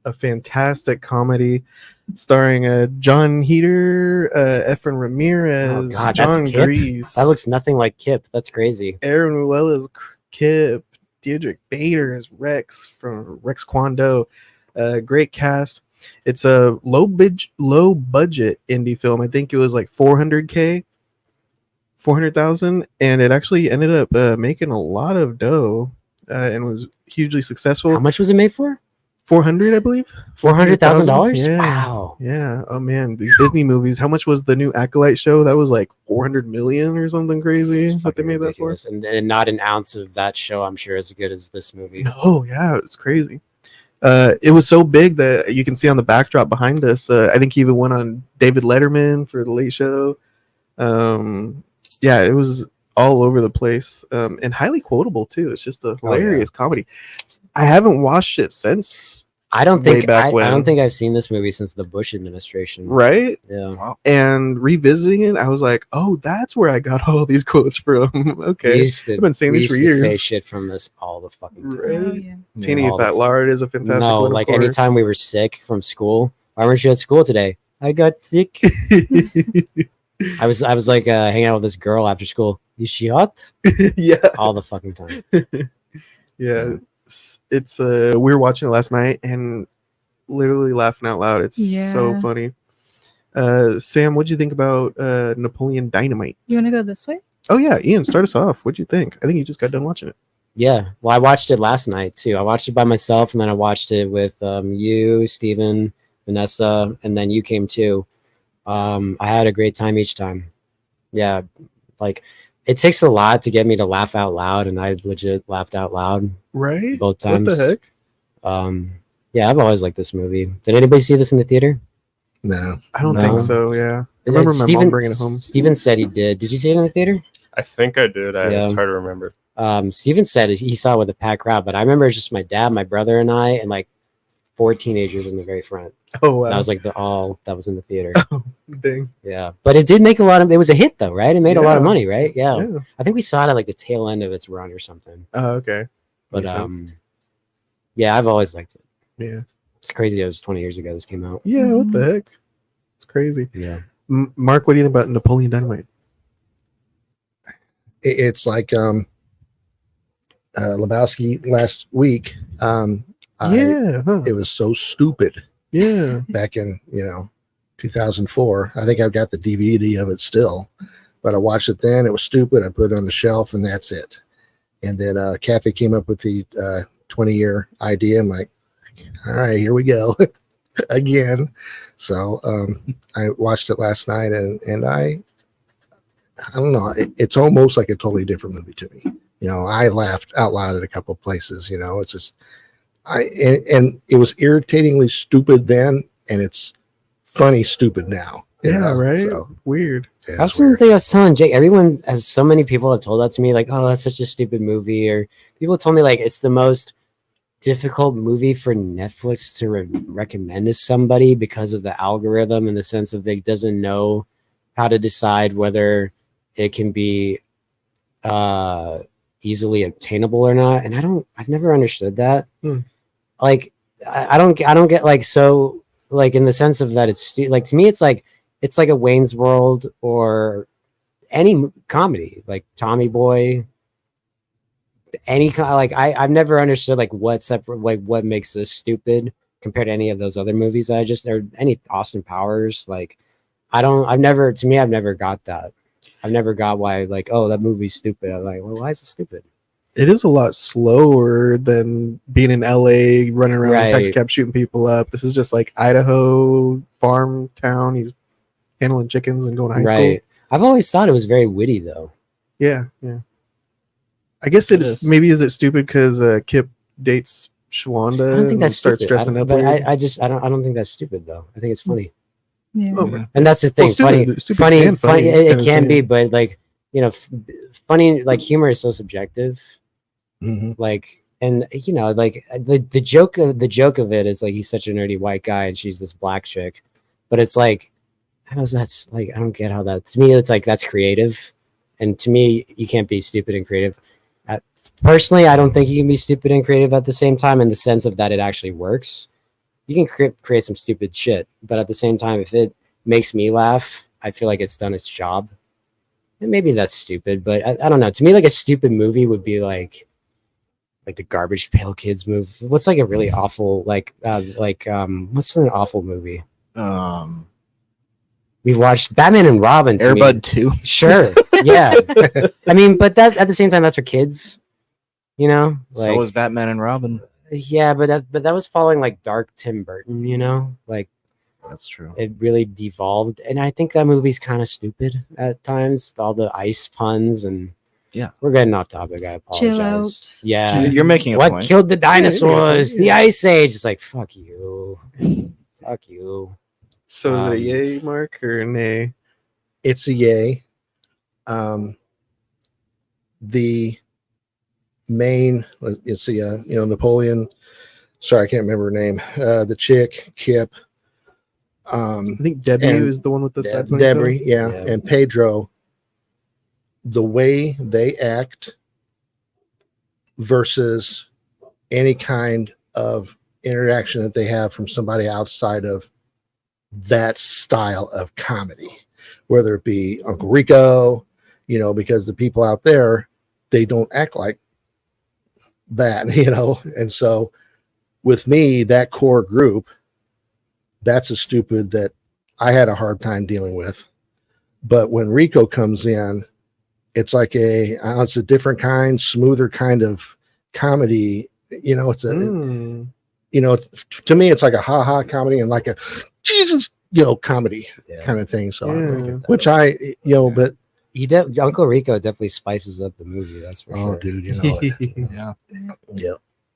A fantastic comedy starring John Heater, Efren Ramirez, Oh God, John that's Kip? Grease. That looks nothing like Kip. That's crazy. Aaron Ruella's Kip, Diedrich Bader as Rex from Rex Kwon Do. Great cast. It's a low budget indie film. I think it was like 400,000, and it actually ended up making a lot of dough and was hugely successful. How much was it made for? 400, I believe. $400,000? Yeah. Wow. Yeah. Oh man, these Disney movies. How much was the new Acolyte show? That was like 400 million or something crazy. That's What they fucking made ridiculous. And not an ounce of that show, I'm sure, is as good as this movie. that for? No, yeah, it's crazy. It was so big that you can see on the backdrop behind us. I think he even went on David Letterman for the Late Show. Yeah, it was all over the place and highly quotable too. It's just a hilarious comedy. I haven't watched it since. I don't way think back I when. don't think I've seen this movie since the Bush administration. Right? Yeah. And revisiting it, I was like, "Oh, that's where I got all these quotes from." Okay, I've been saying we these for used to years. pay shit from this all the fucking time. Right? Oh, yeah. Teeny All Fat the- Lard is a fantastic No, one. of like course. anytime we were sick from school. Why weren't you at school today? I got sick. I was like hanging out with this girl after school. Is she hot? Yeah, All the fucking time. yeah. It's we were watching it last night and literally laughing out loud. It's so Yeah. funny. Sam, what'd you think about Napoleon Dynamite? You want to go this way? Oh yeah, Ian, start us off. What'd you think? I think you just got done watching it. Yeah. Well, I watched it last night too. I watched it by myself, and then I watched it with you, Steven, Vanessa, and then you came too. I had a great time each time. Yeah, like it takes a lot to get me to laugh out loud, and I legit laughed out loud Right? both times. What the heck? Yeah, I've always liked this movie. Did anybody see this in the theater? No. I don't No. think so. Yeah, I remember my mom bringing it home. Steven said he did. Did you see it in the theater? I think I did. Yeah. It's hard to remember. Steven said he saw it with a packed crowd, but I remember it's just my dad, my brother, and I, and like 4 teenagers in the very front. Oh wow, That was like all that was in the theater. dang. Yeah, but it did make a lot of. It was a hit though, right? It made a lot of Yeah. money, right? Yeah. Yeah. I think we saw it at like the tail end of its run or something. Oh, okay. But Makes sense. yeah, I've always liked it. Yeah. It's crazy. It was 20 years ago this came out. Yeah. What the heck? It's crazy. Yeah. Mark, what do you think about Napoleon Dynamite? It's like Lebowski last week. Yeah. Huh. It was so stupid Yeah. back in 2004. I think I've got the DVD of it still, but I watched it then. It was stupid. I put it on the shelf, and that's it. And then Kathy came up with the 20-year idea. I'm like, all right, here we go again. So I watched it last night, and I don't know. It's almost like a totally different movie to me. I laughed out loud at a couple of places. It's just and it was irritatingly stupid then, and it's funny stupid now. Yeah. Right. So, Weird. yeah, That's it's the weird. thing I was telling Jake. Everyone has so many people have told that to me, like, "Oh, that's such a stupid movie," or people told me like it's the most difficult movie for Netflix to recommend to somebody because of the algorithm, in the sense of it doesn't know how to decide whether it can be easily obtainable or not. And I've never understood that. Hmm. Like, I don't get like, so like in the sense of that it's like, to me it's like a Wayne's World or any comedy, like Tommy Boy, any kind, like I've never understood like what makes this stupid compared to any of those other movies that I just, or any Austin Powers. Like I've never got that. I've never got why, like, oh, that movie's stupid. I'm like, well, why is it stupid? It is a lot slower than being in LA, running around in a taxi cab shooting people up. This is just like Idaho farm town. He's handling chickens and going to high school. I've always thought it was very witty, though. Yeah. I guess it is. Maybe is it stupid because Kip dates Shwanda? I don't think that's starts stupid. dressing up. But I don't think that's stupid though. I think it's funny. Yeah. Oh, and that's the thing. Well, funny. It can say. be, but like, you know, funny, like humor is so subjective. Like, and you know, like the joke of it is like he's such a nerdy white guy and she's this black chick, but it's like, how's that's like, I don't get how that, to me it's like that's creative, and to me you can't be stupid and creative. Personally, I don't think you can be stupid and creative at the same time, in the sense of that it actually works. You can create some stupid shit, but at the same time, if it makes me laugh, I feel like it's done its job. And maybe that's stupid, but I don't know. To me, like a stupid movie would be like the Garbage Pail Kids movie. What's like a really awful, what's an awful movie? We've watched Batman and Robin. Air Bud 2. Sure. Yeah. I mean, but that at the same time, that's for kids, you know? Like, So was Batman and Robin. Yeah, but that was following like dark Tim Burton, you know? Like, that's true. It really devolved. And I think that movie's kind of stupid at times. All the ice puns and yeah. We're getting off topic. I apologize. Chill out. Yeah. You're making a what point. killed the dinosaurs? The Ice Age. It's like, fuck you. Fuck you. So is it a yay mark or a nay? It's a yay. The main, it's the Napoleon. Sorry, I can't remember her name. The chick, Kip. I think Debbie is the one with the side ponytail. Debbie, yeah, and Pedro. The way they act versus any kind of interaction that they have from somebody outside of that style of comedy, whether it be Uncle Rico, because the people out there, they don't act like that, and so with me, that core group, that's a stupid that I had a hard time dealing with. But when Rico comes in, it's like it's a different kind, smoother kind of comedy. It's a, to me, it's like a ha-ha comedy and like a Jesus, comedy kind of thing. So, which but Uncle Rico definitely spices up the movie. That's for sure. Dude, yeah.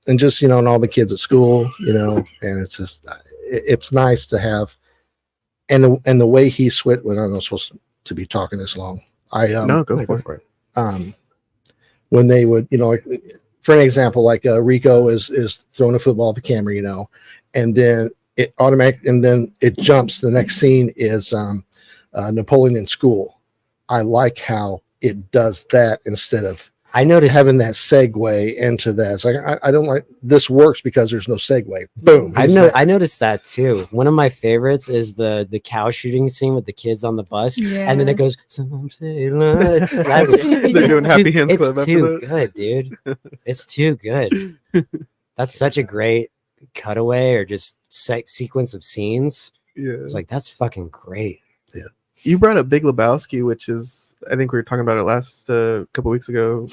And just, and all the kids at school, and it's just, it's nice to have, and the way he switched when I'm not supposed to be talking this long. No, go for it. When they would, like, for an example, like Rico is throwing a football at the camera, and then it and then it jumps. The next scene is Napoleon in school. I like how it does that instead of having that segue into that. It's like I don't like this works because there's no segue. Boom. I noticed that too. One of my favorites is the cow shooting scene with the kids on the bus, and then it goes. Some say let's. They're doing Happy Hands Club after too that. Good, dude. It's too good. That's such a great cutaway or just sequence of scenes. Yeah, it's like that's fucking great. Yeah. You brought up Big Lebowski, which is, I think we were talking about it last couple weeks ago.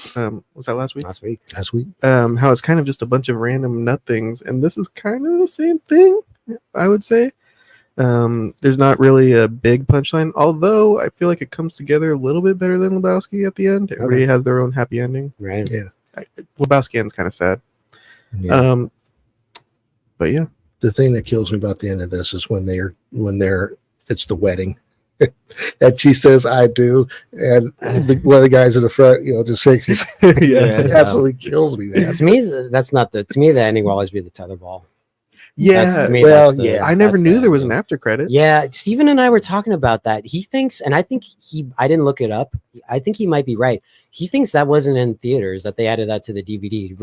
Was that last week? Last week. How it's kind of just a bunch of random nut things, and this is kind of the same thing, I would say. There's not really a big punchline, although I feel like it comes together a little bit better than Lebowski at the end. Everybody has their own happy ending. Right. Yeah. Lebowski end's kind of sad. Yeah. But yeah. The thing that kills me about the end of this is when it's the wedding. And she says I do, and one of the guys in the front, just shakes his head. It absolutely kills me, man. To me, the ending will always be the tetherball. Yeah, I never knew there was an after credit. Yeah, Steven and I were talking about that. He thinks, and I think I didn't look it up. I think he might be right. He thinks that wasn't in theaters, that they added that to the DVD.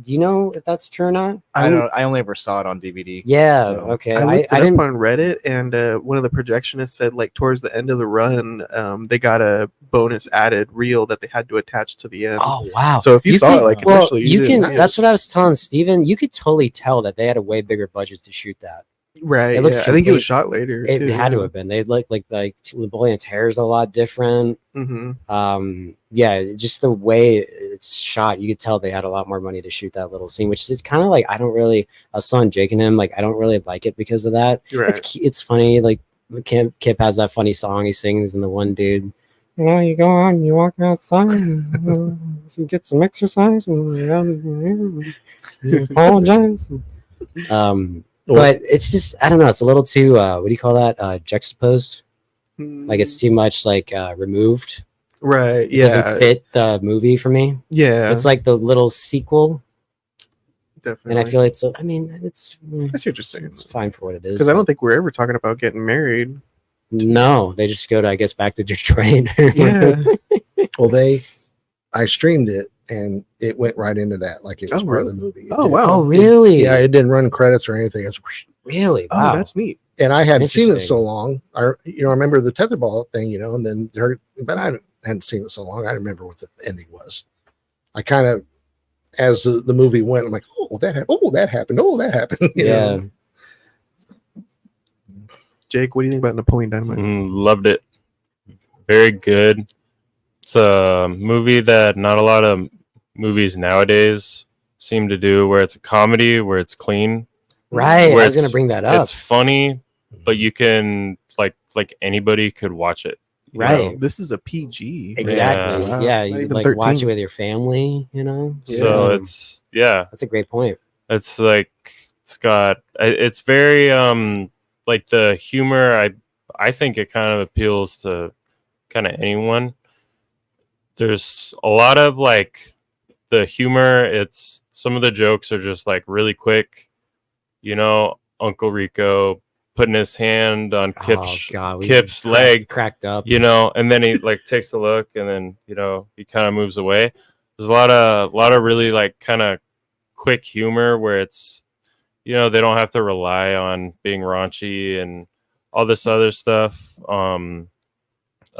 Do you know if that's true or not? I only ever saw it on DVD. Yeah. so- Okay. I looked it didn't. up on Reddit, and one of the projectionists said like towards the end of the run, they got a bonus added reel that they had to attach to the end. Oh wow! So if you saw it like well, initially, you didn't can. see That's it. what I was telling Steven. You could totally tell that they had a way bigger budget to shoot that. Right. It looks I think it was complete- shot later. It too, had to yeah. have been. They look like Napoleon's hair is a lot different. Mhm. Yeah, just the way it's shot, you could tell they had a lot more money to shoot that little scene, which is kind of like I was telling Jake and him like I don't really like it because of that. Right. It's funny. Like Kip has that funny song he sings, and the one dude, you go out and you walk outside, and you get some exercise, and you apologize. But it's just I don't know. It's a little too what do you call that? Juxtaposed. Like it's too much like removed. Right. It doesn't fit the movie for me. Yeah. It's like the little sequel. Definitely. And I feel like so. I mean, it's. I see what you're saying. It's fine for what it is. Because I don't think we're ever talking about getting married. No, they just go to I guess back to Detroit. Yeah. Well, I streamed it and it went right into that, like it was part of the movie. Oh wow. Oh really? Yeah, it didn't run credits or anything. It's really. Oh, Wow. that's neat. and I hadn't seen it Interesting. so long. I remember the tetherball thing, and then but I hadn't seen it so long. I remember what the ending was. I kind of, as the movie went, I'm like, oh, that happened. Oh, that happened. Oh, that happened. you Yeah. know? Jake, what do you think about Napoleon Dynamite? Loved it. Very good. It's a movie that not a lot of movies nowadays seem to do, where it's a comedy, where it's clean. Right. where I was gonna it's- bring that up. It's funny, but you can like anybody could watch it. you Right. know? This is a PG. Exactly. Wow. Yeah. Not You even like 13. watch it with your family. So Yeah. it's That's a great point. it's like it's very like the humor. I think it kind of appeals to kind of anyone. There's a lot of like the humor. It's some of the jokes are just like really quick. Uncle Rico putting his hand on Kip's leg, cracked up. and then he like takes a look, and then he kind of moves away. There's a lot of really like kind of quick humor where it's they don't have to rely on being raunchy and all this other stuff. I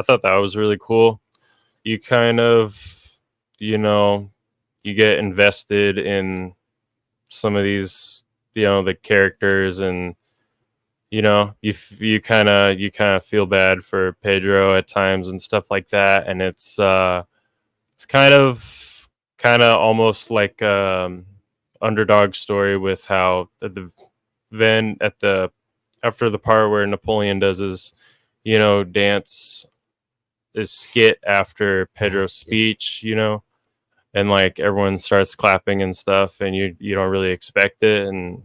thought that was really cool. You kind of you get invested in some of these the characters, and you kind of feel bad for Pedro at times and stuff like that, and it's kind of almost like underdog story with how after the part where Napoleon does his dance, his skit after Pedro's speech, and like everyone starts clapping and stuff, and you don't really expect it, and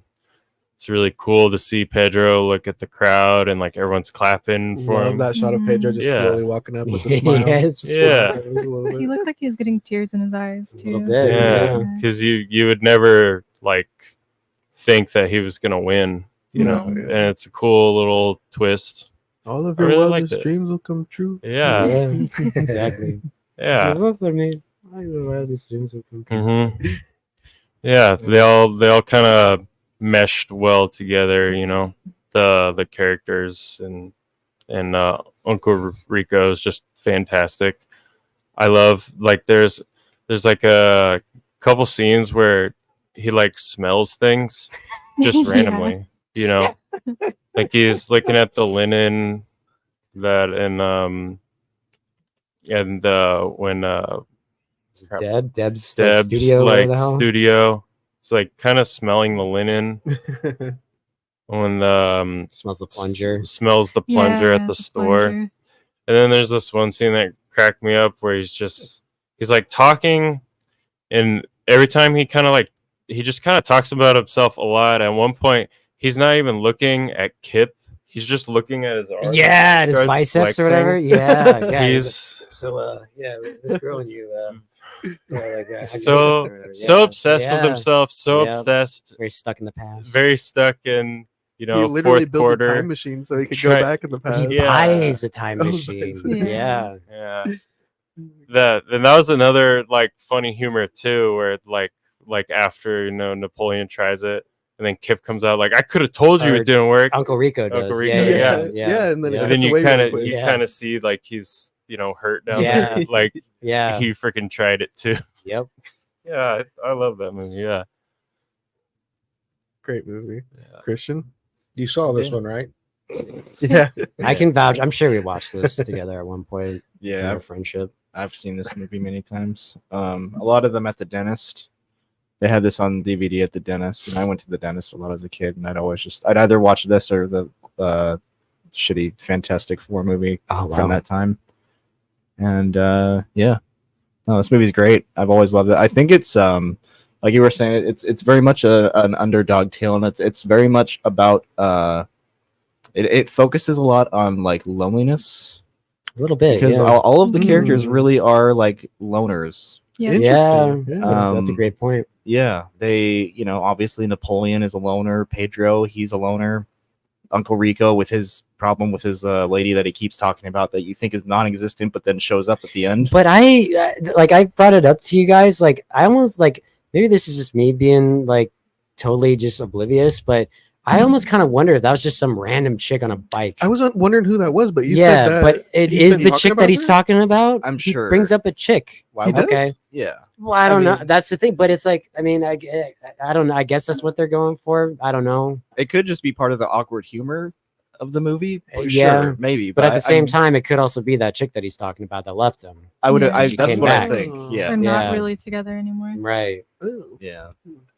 it's really cool to see Pedro look at the crowd and like everyone's clapping for Love him. that shot of Pedro just Yeah. slowly walking up with a smile. Yes. Yeah. It was a little bit. He looked like he was getting tears in his eyes too. little bit. Yeah, because you would never like think that he was gonna win, and it's a cool little twist. All of I your really liked wildest it. dreams will come true. Yeah, Yeah. Exactly. yeah. Mm-hmm. Yeah, they all kind of meshed well together, the characters, and Uncle Rico is just fantastic. I love like there's like a couple scenes where he like smells things just Yeah. randomly, like he's looking at the linen that when Deb's studio, whatever like the hell. studio. It's like kind of smelling the linen when Smells the plunger. smells the plunger Yeah, at the store. plunger. And then there's this one scene that cracked me up where he's like talking, and every time he just kind of talks about himself a lot. At one point, he's not even looking at Kip. He's just looking at his arms. Yeah, his Starts biceps or flexing. whatever. Yeah, yeah. He's So this girl and you so obsessed with himself, so Yeah. obsessed, very stuck in the past. very stuck in He literally fourth built quarter. a time machine so he could Try- go back in the past. He Yeah. buys a time Oh, machine. basically. Yeah. Yeah. that was another like funny humor too, where like after Napoleon tries it, and then Kip comes out like, I could have told you Or it didn't work. Uncle Rico does. Uncle Rico, and then, and then you kind of see like he's hurt down there, like he freaking tried it too. Yep. Yeah, I love that movie. Yeah, great movie. Christian, you saw this one, right? Yeah, I can vouch. I'm sure we watched this together at one point. Yeah, in our friendship. I've seen this movie many times. A lot of them at the dentist. They had this on DVD at the dentist, and I went to the dentist a lot as a kid, and I'd either watch this or the shitty Fantastic Four movie from that time. And yeah, no, this movie's great. I've always loved it. I think it's like you were saying, it's very much an underdog tale, and it's very much about it focuses a lot on like loneliness, a little bit, because all of the characters really are like loners. Yeah. That's a great point. Yeah, they, obviously Napoleon is a loner. Pedro, he's a loner. Uncle Rico with his problem with his lady that he keeps talking about that you think is non-existent, but then shows up at the end. But I brought it up to you guys. Like, I almost like, maybe this is just me being like totally just oblivious, but I almost kind of wonder if that was just some random chick on a bike. I was wondering who that was, but you said that. But it is the chick that he's talking about. I'm he sure. brings up a chick. Why? Okay. Yeah. Well, I don't know. That's the thing. But it's like, I mean, I don't know. I guess that's what they're going for. I don't know. It could just be part of the awkward humor of the movie. Yeah, sure, maybe. But at the same time, it could also be that chick that he's talking about that left him. I would. Yeah. That's what I think. Yeah. They're not really together anymore. Right. Oh, yeah.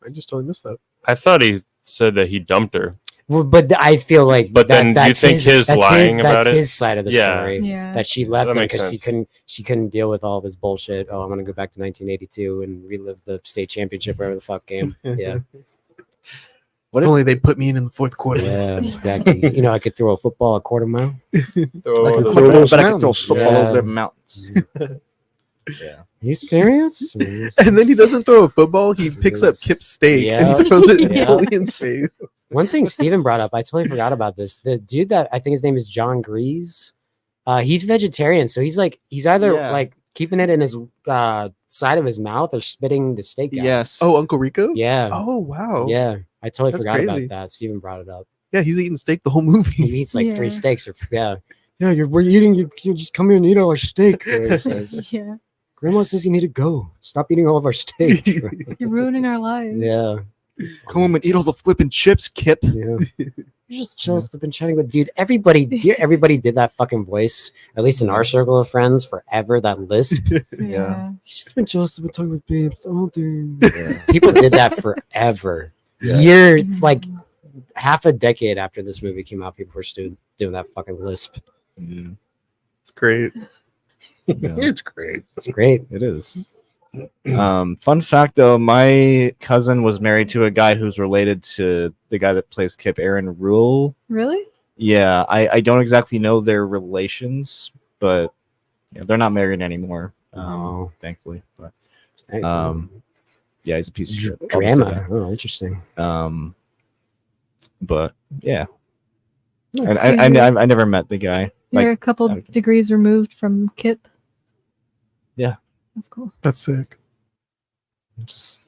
I just totally missed that. I thought he said that he dumped her. Well, but I feel like, but then you think his lying about it? His side of the story. Yeah. That she left That him makes because sense. she couldn't deal with all of his bullshit. Oh, I'm gonna go back to 1982 and relive the state championship, whatever the fuck game. Yeah. What if only they put me in the fourth quarter? Yeah, exactly. I could throw a football a quarter mile. But I could throw football over the mountains. Yeah. Are you serious? And then he doesn't throw a football. He picks up Kip's steak and throws it in Napoleon's face. One thing Steven brought up, I totally forgot about this. The dude that I think his name is John Grease, he's vegetarian, so he's either like keeping it in his side of his mouth or spitting the steak out. Yes. Oh, Uncle Rico? Yeah. Oh, wow. Yeah. I totally That's forgot crazy. about that. Steven brought it up. Yeah, he's eating steak the whole movie. He eats like 3 steaks or we're eating, you just come here and eat all our steak. He says. Yeah. Grandma says you need to go. Stop eating all of our steak. You're ruining our lives. Yeah. Come home and eat all the flipping chips, Kip. Yeah. You're just jealous. I've been chatting with everybody did that fucking voice, at least in our circle of friends, forever, that lisp. Yeah. He's just been jealous. I've been talking with babes all day. Yeah. People did that forever. Yeah. Years, like half a decade after this movie came out, people were still doing that fucking lisp. Yeah. It's great. Yeah. It's great. It's great. It is. Fun fact though, my cousin was married to a guy who's related to the guy that plays Kip, Aaron Rule. Really? Yeah, I don't exactly know their relations, but they're not married anymore. Thankfully. But yeah, he's a piece of shit. Drama. Oh, interesting. But yeah. So I never met the guy. You're a couple degrees removed from Kip. Yeah. That's cool. That's sick. Just,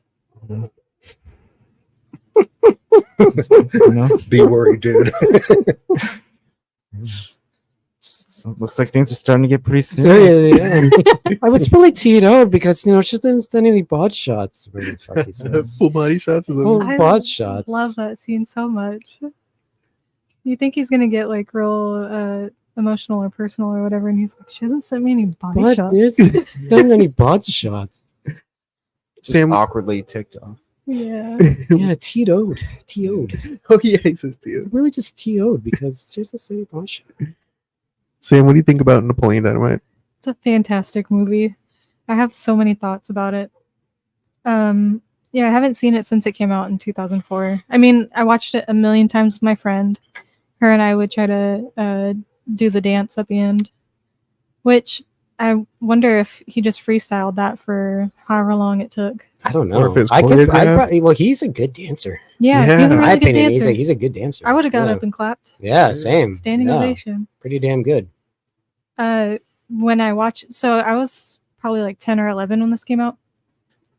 Be worried, dude. looks like things are starting to get pretty serious. I was really teed out because she didn't stand any bot shots. Whatever the fuck he says. Full body shots of them. Oh, I bot shots. love that scene so much. You think he's gonna get like real emotional or personal or whatever, and he's like, she hasn't sent me any body shots. There's not many bot shots. Sam awkwardly ticked off. Yeah. Yeah, TO'd. Oh yeah, he says to you. Really just TO'd because there's so many bot shots. Sam, what do you think about Napoleon Dynamite? It's a fantastic movie. I have so many thoughts about it. Yeah, I haven't seen it since it came out in 2004. I mean, I watched it a million times with my friend. Her and I would try to do the dance at the end, which I wonder if he just freestyled that for however long it took. I don't Or know. if it's I choreographed. probably, well, he's a good dancer. Yeah, Yeah. he's a In my really good opinion, dancer. he's a good dancer. I would have got Yeah. up and clapped. Yeah, same. Standing Yeah. ovation. Pretty damn good. When I watched, so I was probably like 10 or 11 when this came out.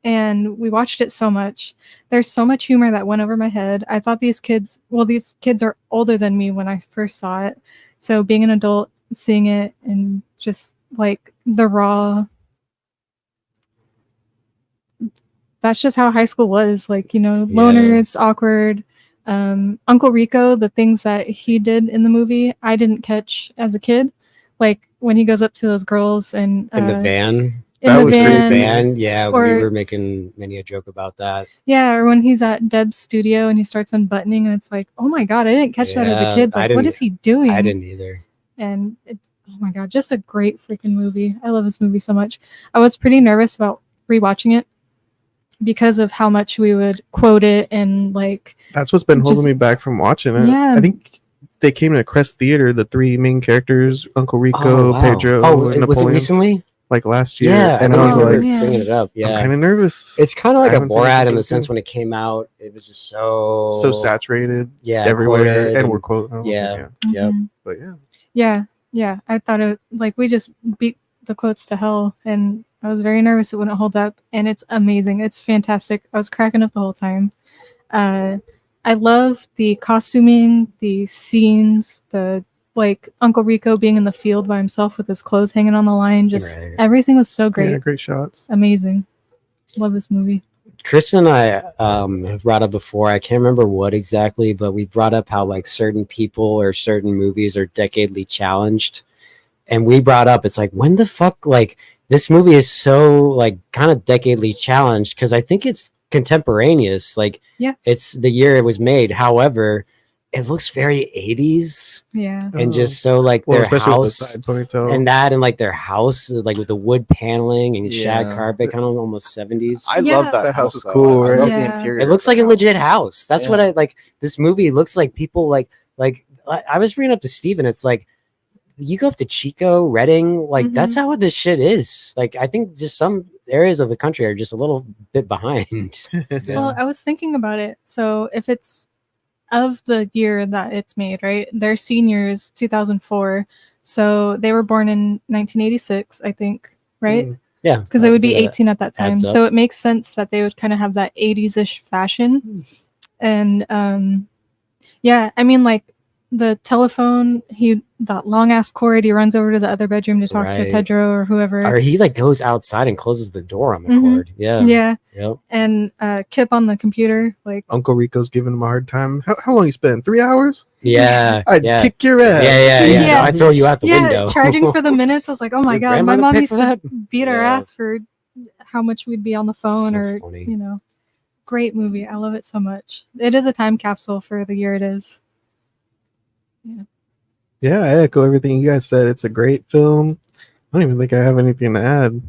And we watched it so much. There's so much humor that went over my head. I thought these kids are older than me when I first saw it. So being an adult, seeing it, and just like the raw, that's just how high school was. Like, loners, awkward. Uncle Rico, the things that he did in the movie, I didn't catch as a kid. Like when he goes up to those girls and in the van. In the van. Yeah, we were making many a joke about that. Yeah, or when he's at Deb's studio and he starts unbuttoning, and it's like, oh my god, I didn't catch that as a kid. Like, what is he doing? I didn't either. And oh my god, just a great freaking movie. I love this movie so much. I was pretty nervous about rewatching it because of how much we would quote it, and like that's what's been holding me back from watching it. Yeah. I think they came to Crest Theater, the three main characters, Uncle Rico, Pedro, and Napoleon. Was it recently? Like last year, yeah, and I was like, bringing it up. Yeah, I'm kind of nervous. It's kind of like a Borat in the sense when it came out, it was just so saturated. Yeah, everywhere, and we're quoting. Yeah, but yeah. I thought it like we just beat the quotes to hell, and I was very nervous it wouldn't hold up. And it's amazing. It's fantastic. I was cracking up the whole time. I love the costuming, the scenes, the like Uncle Rico being in the field by himself with his clothes hanging on the line. Just everything was so great. Yeah, great shots. Amazing. Love this movie. Chris and I have brought up before, I can't remember what exactly, but we brought up how like certain people or certain movies are decadely challenged. And we brought up, it's like, when the fuck, like this movie is so like kind of decadely challenged, because I think it's contemporaneous. Like, it's the year it was made. However, it looks very 80s. Yeah. And just so like their house the side ponytail. and like their house, like with the wood paneling and shag carpet, kind of almost 70s. I love that house is cool. I love Right? the interior. It looks like a legit house. That's what I like. This movie looks like people like I was bringing up to Steven, it's like you go up to Chico, Redding, like that's how this shit is. Like I think just some areas of the country are just a little bit behind. Well, I was thinking about it. So if it's of the year that it's made, right? Their seniors, 2004. So they were born in 1986, I think, right? Yeah. Because they would be 18 at that time. Adds So up. it makes sense that they would kind of have that 80s-ish fashion. And yeah, I mean, like the telephone, that long ass cord, he runs over to the other bedroom to talk to Pedro or whoever. Or he like goes outside and closes the door on the cord. Yeah. Yeah. Yep. And Kip on the computer, like Uncle Rico's giving him a hard time. How long you spend? 3 hours? Yeah. I'd kick your ass. Yeah. No, I throw you out the window. Charging for the minutes. I was like, oh my god, my mom used to beat our Yeah. ass for how much we'd be on the phone, So or funny. great movie. I love it so much. It is a time capsule for the year it is. Yeah, I echo everything you guys said. It's a great film. I don't even think I have anything to add.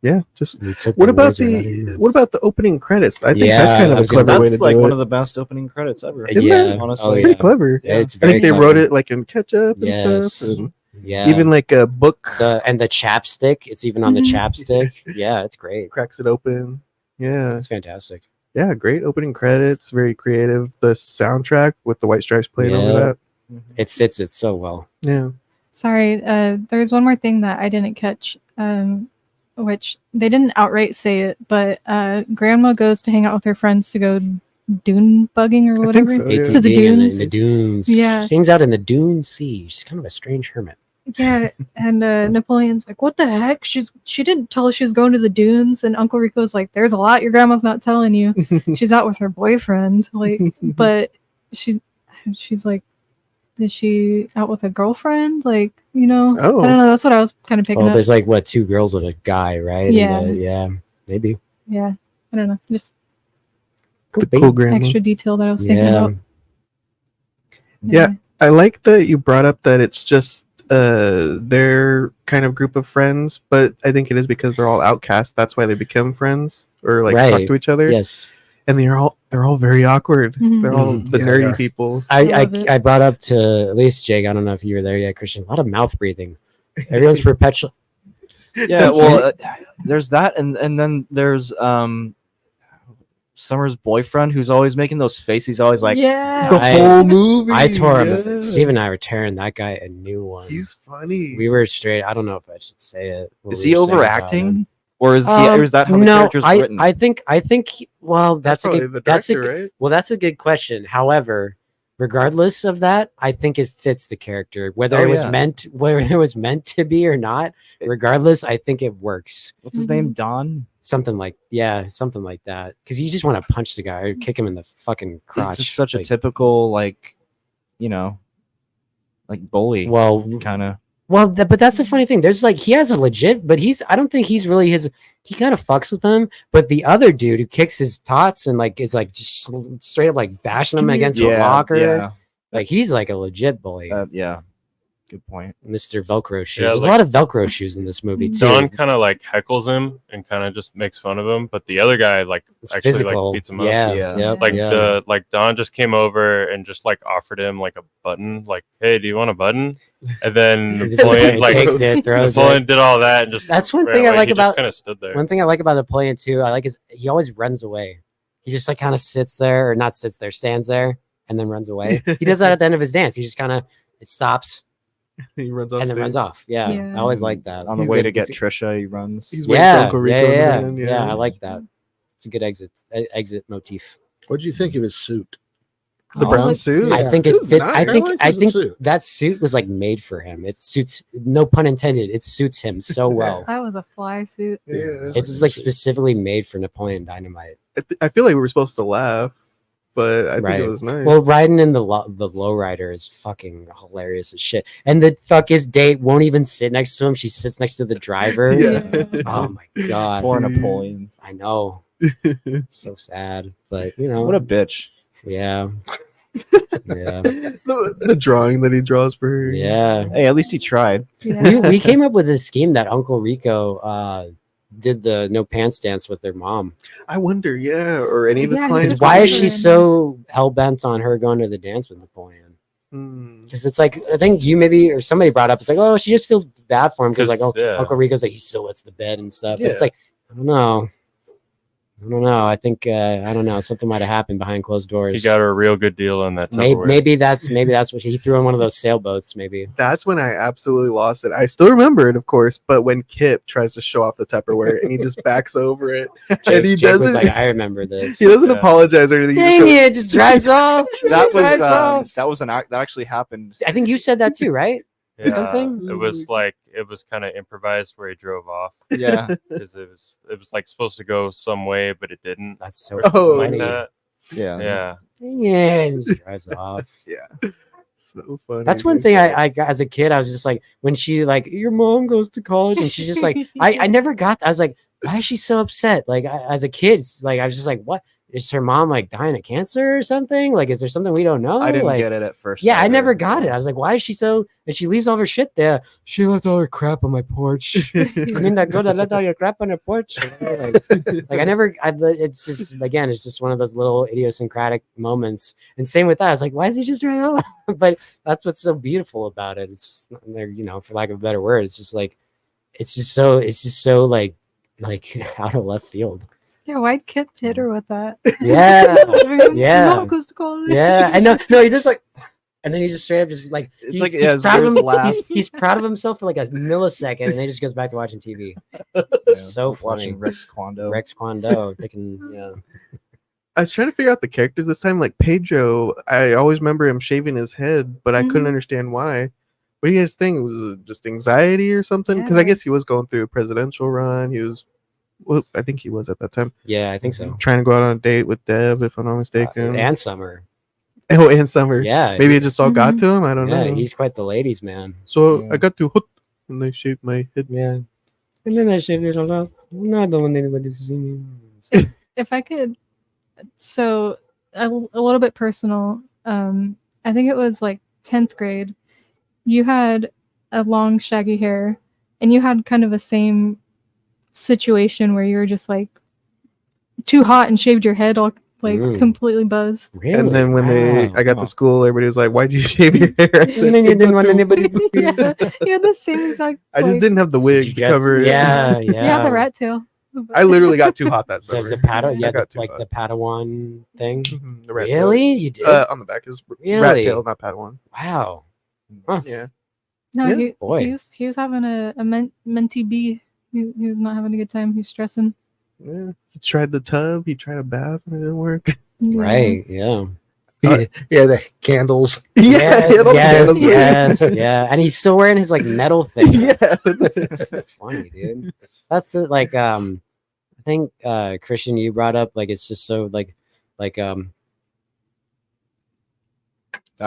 Yeah, just what about the opening credits? I think that's kind of a clever way to do like it. one of the best opening credits ever. Isn't it? Honestly, pretty clever. Yeah, it's I think they very wrote clever. it like in ketchup and stuff. And Yeah. even like a book and the chapstick. It's even on the chapstick. Yeah, it's great. cracks it open. Yeah, It's fantastic. yeah, great opening credits. Very creative. The soundtrack with the White Stripes playing over Yeah. that. It fits it so well. Yeah. Sorry, there's one more thing that I didn't catch, which they didn't outright say it, but Grandma goes to hang out with her friends to go dune bugging or I whatever think so, yeah. to the ATV in dunes. the dunes. Yeah. She hangs out in the Dune Sea. She's kind of a strange hermit. Yeah, and Napoleon's like, "What the heck? She didn't tell us she was going to the dunes." And Uncle Rico's like, "There's a lot your grandma's not telling you. She's out with her boyfriend." Like, but she's like, is she out with a girlfriend? Like, Oh. I don't know. That's what I was kind of picking Well, up. there's like what, 2 girls and a guy, right? Yeah. And, yeah, maybe. Yeah, I don't know. Just The cool grandma. extra detail that I was thinking Yeah. about. Yeah, I like that you brought up that it's just their kind of group of friends, but I think it is because they're all outcasts. That's why they become friends or like talk Right. to each other. Yes. And they're all very awkward. Mhm. They're all the Yeah, nerdy they are. people. love it. I brought up to at least Jake. I don't know if you were there yet, Christian. A lot of mouth breathing. Everyone's perpetual. Yeah, well, there's that, and then there's Summer's boyfriend who's always making those faces. He's always like, yeah. The whole movie. I tore him. yeah. Steve and I were tearing that guy a new one. He's funny. We were straight. I don't know if I should say it. what is we he were saying about overacting? him. Or is he? Or is that how the no, character's written? I think. Well, that's a probably good. the That's a director, good. right? Well, that's a good question. However, regardless of that, I think it fits the character, whether Oh, it was yeah. meant to be or not. Regardless, I think it works. What's his name? Don. Something like that. Because you just want to punch the guy or kick him in the fucking crotch. It's just such a like, typical like, you know, like bully. Well, kind of. Well, but that's the funny thing. There's like he has a legit, but I don't think he's really his. He kind of fucks with him, but the other dude who kicks his tots and like is like just straight up like bashing him against a locker, Yeah. like he's like a legit bully. Yeah. Good point. Mr. Velcro shoes. Yeah, There's like- a lot of Velcro shoes in this movie too. Don kind of like heckles him and kind of just makes fun of him, but the other guy like It's actually physical. like beats him Yeah, up. yep, Like yeah. Don just came over and just like offered him like a button, like, "Hey, do you want a button?" And then Napoleon like Takes it, throws Napoleon it. did all that and just That's one ran thing I away. like He about just kind of stood there. One thing I like about Napoleon too. I like is he always runs away. He just like kind of sits there, or not sits there, stands there, and then runs away. He does that at the end of his dance. He just kind of it stops He runs off and then runs off. Yeah, I always like that. On the He's way a- to get he's- Trisha, he runs. He's waiting for Yeah, Uncle yeah, Rico to yeah, win, yeah. I like that. It's a good exit motif. What do you think of his suit? The brown suit. I think it It was fits. nice. I liked his think suit. that suit was like made for him. It suits. No pun intended. It suits him so well. That was a fly suit. Yeah. It's just like specifically made for Napoleon Dynamite. I feel like we were supposed to laugh, but I Right. think it was nice. Well, riding in the lowrider is fucking hilarious as shit. And the fuck his date won't even sit next to him. She sits next to the driver. Yeah. Oh my god. Poor Napoleon. I know. So sad, but you know What a bitch. Yeah. Yeah. the drawing that he draws for her. Yeah. Hey, at least he tried. We came up with a scheme that Uncle Rico did the no pants dance with their mom. I wonder, yeah, or any of his clients. Why is she so hell bent on her going to the dance with Napoleon? Because it's like I think you maybe or somebody brought up it's like, oh, she just feels bad for him because like, oh, yeah. Uncle Rico's like he still wets the bed and stuff. But Yeah. it's like I don't know. I think I don't know. Something might have happened behind closed doors. He got her a real good deal on that. Maybe that's what he threw in one of those sailboats. Maybe That's when I absolutely lost it. I still remember it, of course, but when Kip tries to show off the Tupperware and he just backs over it, and he Jake was doesn't. like, I remember this. He doesn't Yeah. apologize or anything. Dang it! Just drives off. That was Drives off. that was that actually happened. I think you said that too, right? Yeah, Something? it was kind of improvised where he drove off. Yeah. Because it was like supposed to go some way, but it didn't. That's so or something Oh. like funny. that. Yeah. Yeah. Dang it! Just drives off. Yeah, so funny. That's one thing I got as a kid. I was just like, when she like, your mom goes to college, and she's just like, I never got. I was like, why is she so upset? Like as a kid, like I was just like, what is her mom like dying of cancer or something? Like, is there something we don't know? I didn't like, get it at first. Yeah, I either. never got it. I was like, why is she so? And she leaves all her shit there. She left all her crap on my porch. I mean, that girl that left all your crap on her porch. Like I never. It's just again, it's just one of those little idiosyncratic moments. And same with that. I was like, why is he just driving off? But that's what's so beautiful about it. It's there, for lack of a better word. It's just like, it's just so like out of left field. Yeah, why'd Kip hit her with that? Yeah, yeah. Mom goes to college. Yeah, I know. No, he just like, and then he just straight up just like It's like, yeah, he's proud of weird him. laugh. He's proud of himself for like a millisecond, and then he just goes back to watching TV. Yeah. So funny. Watching Rex Kwando. Rex Kwando taking I was trying to figure out the characters this time. Like Pedro, I always remember him shaving his head, but I couldn't Mhm. understand why. What do you guys think? Was it just anxiety or something? Because I Yeah. guess he was going through a presidential run. He was, well, I think he was at that time Yeah, I think so. trying to go out on a date with Deb, if I'm not mistaken. And Summer. Oh, and Summer. Yeah, Maybe it just all got to him. I don't yeah, know. he's quite the ladies' man. So Yeah. I got to hook and they shaved my head. Yeah, and then I shaved it all off. I'm not the one anybody to see me. If I could, so a little bit personal. I think it was like 10th grade. You had a long shaggy hair, and you had kind of a same situation where you were just like too hot and shaved your head all like completely buzzed. Really? And then when I got Wow. to school, everybody was like, "Why'd you shave your hair?" I said, And then you didn't want "Because anybody to see. Yeah, you had the same exact. I just didn't have the wig to cover it." Yeah, yeah. You had the rat tail. I literally got too hot that The, summer. the Padawan, I yeah, got too like hot. the Padawan thing. Mhm, the rat Really? tail. You did? On the back is rat Really? tail, not Padawan. Wow. Huh. Yeah. No, Yeah. Boy. he was having a mentee bee. He was not having a good time. He was stressing. Yeah. He tried the tub. He tried a bath, and it didn't work. Yeah. Right. Yeah. Yeah, the candles. Yeah. he had all the Yes. candles. Yes. Yeah. And he's still wearing his like metal thing. Yeah. It's so funny, dude. That's it, like I think Christian, you brought up like it's just so like I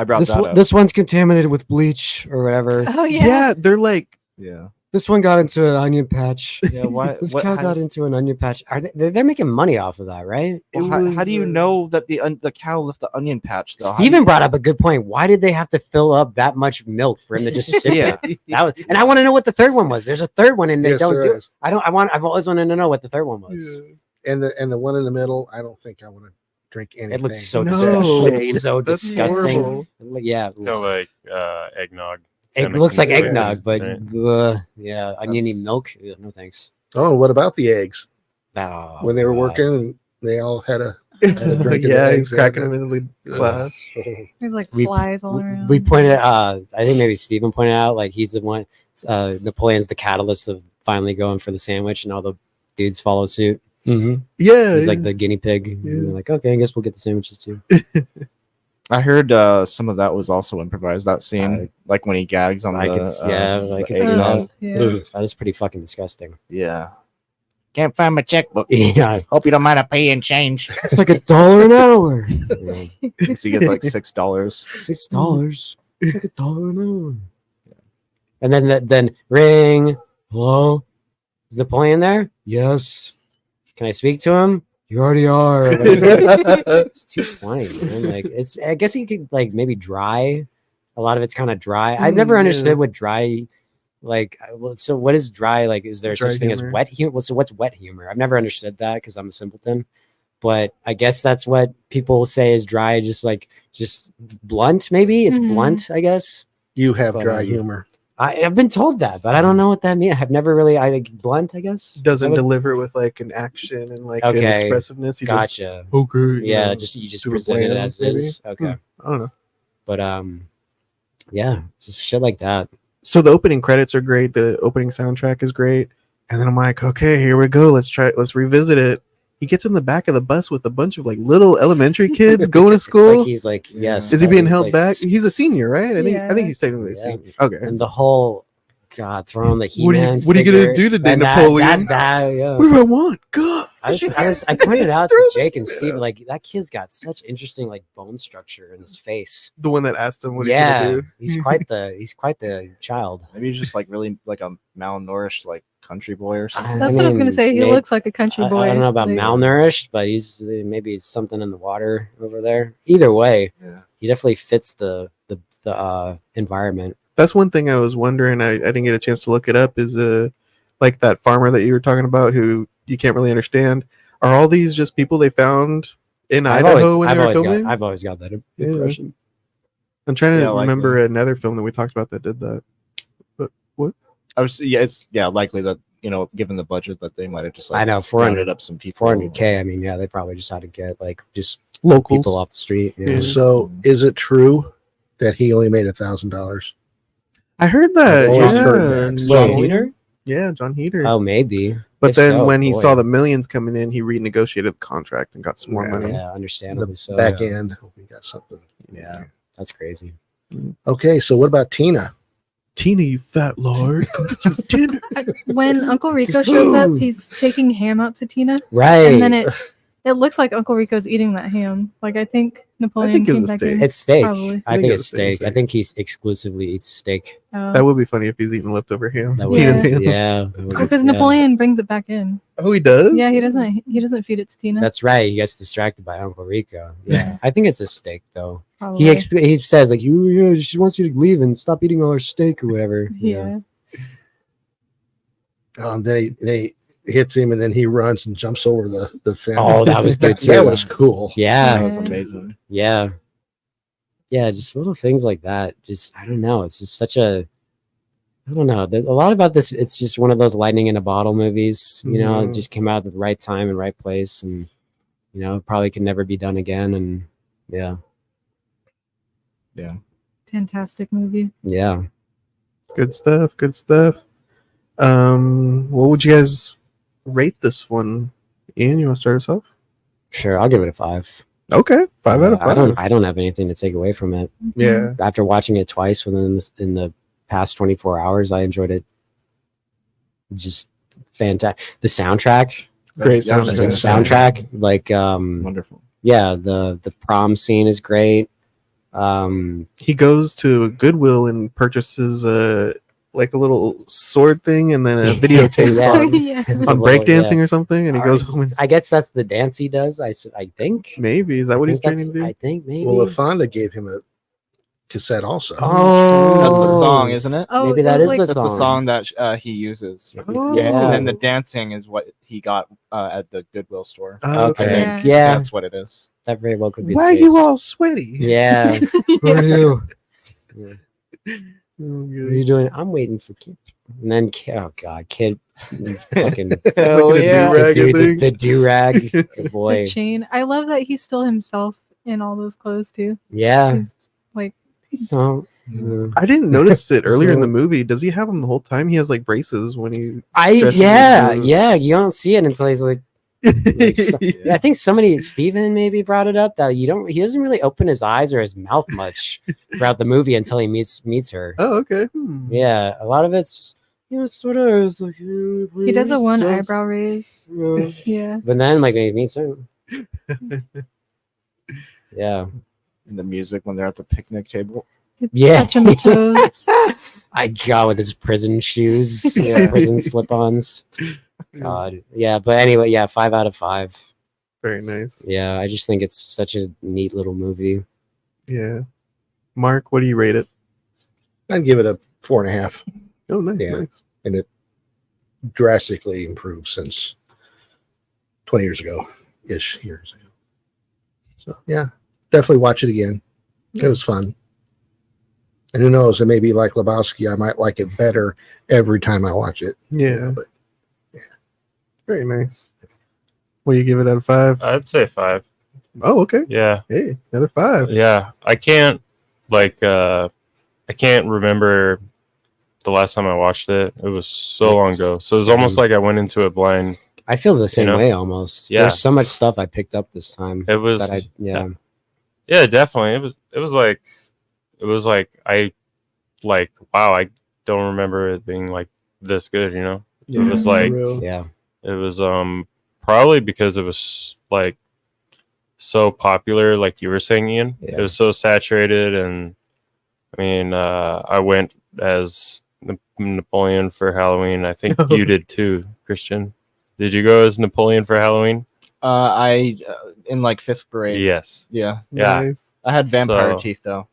brought that up. this one's contaminated with bleach or whatever. Oh Yeah, they're like, Yeah. This one got into an onion patch. Yeah. Why? This what? cow How, got into an onion patch. Are they're making money off of that, right? well, how do you know that the cow left the onion patch though? How do Steven you- brought up a good point. Why did they have to fill up that much milk for him to just sit Yeah. there? That was, and I want to know what the third one was. There's a third one, and they Yes, don't there do. is. I've always wanted to know what the third one was. And the one in the middle, I don't think I want to drink anything. It looks so No, so that's disgusting. horrible. Yeah, No, like eggnog. it kinda looks like contains it, eggnog, but right? yeah, oniony milk. Yeah, no thanks. Oh, what about the eggs? Oh, When they were God. working, and they all had a drink of the Yeah, eggs. he's cracking them in the class. There's like We- flies all around. We pointed I think maybe Steven pointed out like he's the one Napoleon's the catalyst of finally going for the sandwich and all the dudes follow suit. Yeah, He's like the guinea pig. Yeah. And they're like, okay, I guess we'll get the sandwiches too. I heard some of that was also improvised. That scene, like when he gags on I the could, yeah, the I could eggnog. see that. Yeah. That is pretty fucking disgusting. Yeah. Can't find my checkbook. Yeah, Hope you don't mind I pay in change. it's like $1 an hour. Yeah. 'Cause he gets like $6. $6. It's like $1 an hour. And then ring. Hello, is Napoleon there? Yes. Can I speak to him? You already are. Like, it's too funny, man. Like it's. I guess you could like maybe dry. A lot of it's kind of dry. I've never yeah. understood what dry. Like, so what is dry? Like, is there Dry such thing as humor. wet humor? So what's wet humor? I've never understood that because I'm a simpleton. But I guess that's what people say is dry. Just blunt. Maybe it's Mhm. blunt. I guess. You have But, dry humor. I've been told that, but I don't know what that means. I've never really. I like blunt. I guess Doesn't That would- deliver with like an action and like an Okay. expressiveness. He Gotcha. Just, okay. you Yeah, know, you just super present it bland, as maybe. is. Okay, I don't know. but yeah, just shit like that. So the opening credits are great. The opening soundtrack is great. And then I'm like, okay, here we go. Let's revisit it. He gets in the back of the bus with a bunch of like little elementary kids going to It's school. like he's like, yes. Is he being he's held like- back? He's a senior, right? I Yeah. think he's technically a Yeah. senior. Okay. And the whole God throwing the What are you- He-Man. what are you gonna figure, do today, and Napoleon? Yeah. What do I want? God. I pointed out to Jake and Steve, like that kid's got such interesting like bone structure in his face. The one that asked him what Yeah, he's gonna do. he's quite the child. Maybe he's just like really like a malnourished like country boy or something. That's what I was gonna mean, say. He maybe- looks like a country boy. I don't know about like- malnourished, but he's maybe something in the water over there. Either way, Yeah. he definitely fits the environment. That's one thing I was wondering. I didn't get a chance to look it up. Is like that farmer that you were talking about who you can't really understand. Are all these just people they found in Idaho when they were filming? I've always got that Yeah. impression. I'm trying to Yeah, likely. remember another film that we talked about that did that. But what? It's likely that given the budget that they might have just like I know, rounded 400 up some people. 400K. I mean, yeah, they probably just had to get like just Locals. people off the street. You know? Yeah. So, is it true that he only made $1,000? I heard that. I've always Yeah, heard that. John John Heater? Yeah, John Heater. Oh, maybe. But If then so, when he boy. saw the millions coming in, he renegotiated the contract and got some more money. Yeah, The understandably so. back yeah. end. We got something. Yeah, that's crazy. Okay, so what about Tina? Tina, you fat lord, come get some dinner. When Uncle Rico showed up, he's taking ham out to Tina, Right. and then it looks like Uncle Rico's eating that ham. Like I think Napoleon it was came a back steak. in. It's steak. Probably. I think it it's was steak. steak. I think he exclusively eats steak. That would be funny if he's eating leftover ham. That Yeah. would, yeah. Because Napoleon brings it back in. Oh, he does. Yeah, he doesn't. He doesn't feed it to Tina. That's right. He gets distracted by Uncle Rico. Yeah, I think it's a steak though. Probably. He says like she wants you to leave and stop eating all our steak or whatever. Yeah. They hits him and then he runs and jumps over the fence. Oh, that was good too. That was cool. Yeah. That was amazing. Yeah. Yeah, just little things like that. Just I don't know. It's just such a I don't know. There's a lot about this. It's just one of those lightning in a bottle movies. You know, it just came out at the right time and right place, and you know, probably could never be done again. And yeah, Fantastic movie. yeah. Good stuff. Good stuff. What would you guys rate this one? Ian, you want to start us off? Sure, I'll give it a 5. Okay, 5 out of 5. I don't have anything to take away from it. Yeah. After watching it twice within in the past 24 hours, I enjoyed it. Just fantastic. The soundtrack, Great Yeah, I was the gonna say. soundtrack, like Wonderful. yeah, the prom scene is great. He goes to Goodwill and purchases like a little sword thing and then a videotape Yeah. on, Yeah. on breakdancing or something, and he goes home and I guess that's the dance he does. I think. maybe is that what he's training to do? I think maybe. Well, Fonda gave him a cassette also. Oh, That's the song, isn't it? Oh, maybe it that was is like- the That's song. the song that he uses. Oh. Yeah. And then the dancing is what he got at the Goodwill store. Oh, Okay. I think Yeah. Yeah, that's what it is. that very well could be. Why are the you case. all sweaty? Yeah. What are you? Yeah. Oh, What are good. you doing? I'm waiting for Kid. And then, oh god, Kid, fucking Hell yeah. the Do-rag, I dude, think. the do-rag, good The boy. chain. I love that he's still himself in all those clothes too. Yeah. He's like, So, I didn't notice it earlier in the movie. Does he have them the whole time? He has like braces when he. Dresses yeah, in- yeah. You don't see it until he's like. I think Steven maybe brought it up that he doesn't really open his eyes or his mouth much throughout the movie until he meets her. Oh, okay. Yeah, a lot of it's sort of it's like, he does a one eyebrow raise. Yeah. Yeah. But then like when he meets her, yeah, And the music when they're at the picnic table. yeah. Touching the toes. I got with his prison shoes, Yeah. prison slip-ons. God, yeah. But anyway, yeah, 5 out of 5. Very nice. Yeah, I just think it's such a neat little movie. Yeah. Mark, what do you rate it? I'd give it a 4.5. Oh, nice. Yeah. Nice. And it drastically improved since 20 years ago. So yeah, definitely watch it again. It was fun. And who knows, it may be like Lebowski. I might like it better every time I watch it. Yeah. But Very nice. What do you give it out of 5? I'd say 5. Oh, okay. Yeah. Hey, another 5. Yeah. I can't remember the last time I watched it. It was so long ago. So it was almost like I went into it blind. I feel the same know? way almost. Yeah. There's so much stuff I picked up this time. It was that Yeah, definitely. It was like I like wow, I don't remember it being like this good, you know? Yeah, It was like yeah. it was probably because it was like so popular, like you were saying, Ian. Yeah. It was so saturated, and I mean, I went as Napoleon for Halloween. I think you did too, Christian. Did you go as Napoleon for Halloween? I in like 5th grade. Yes. Yeah. Yeah. Nice. I had vampire So- teeth though.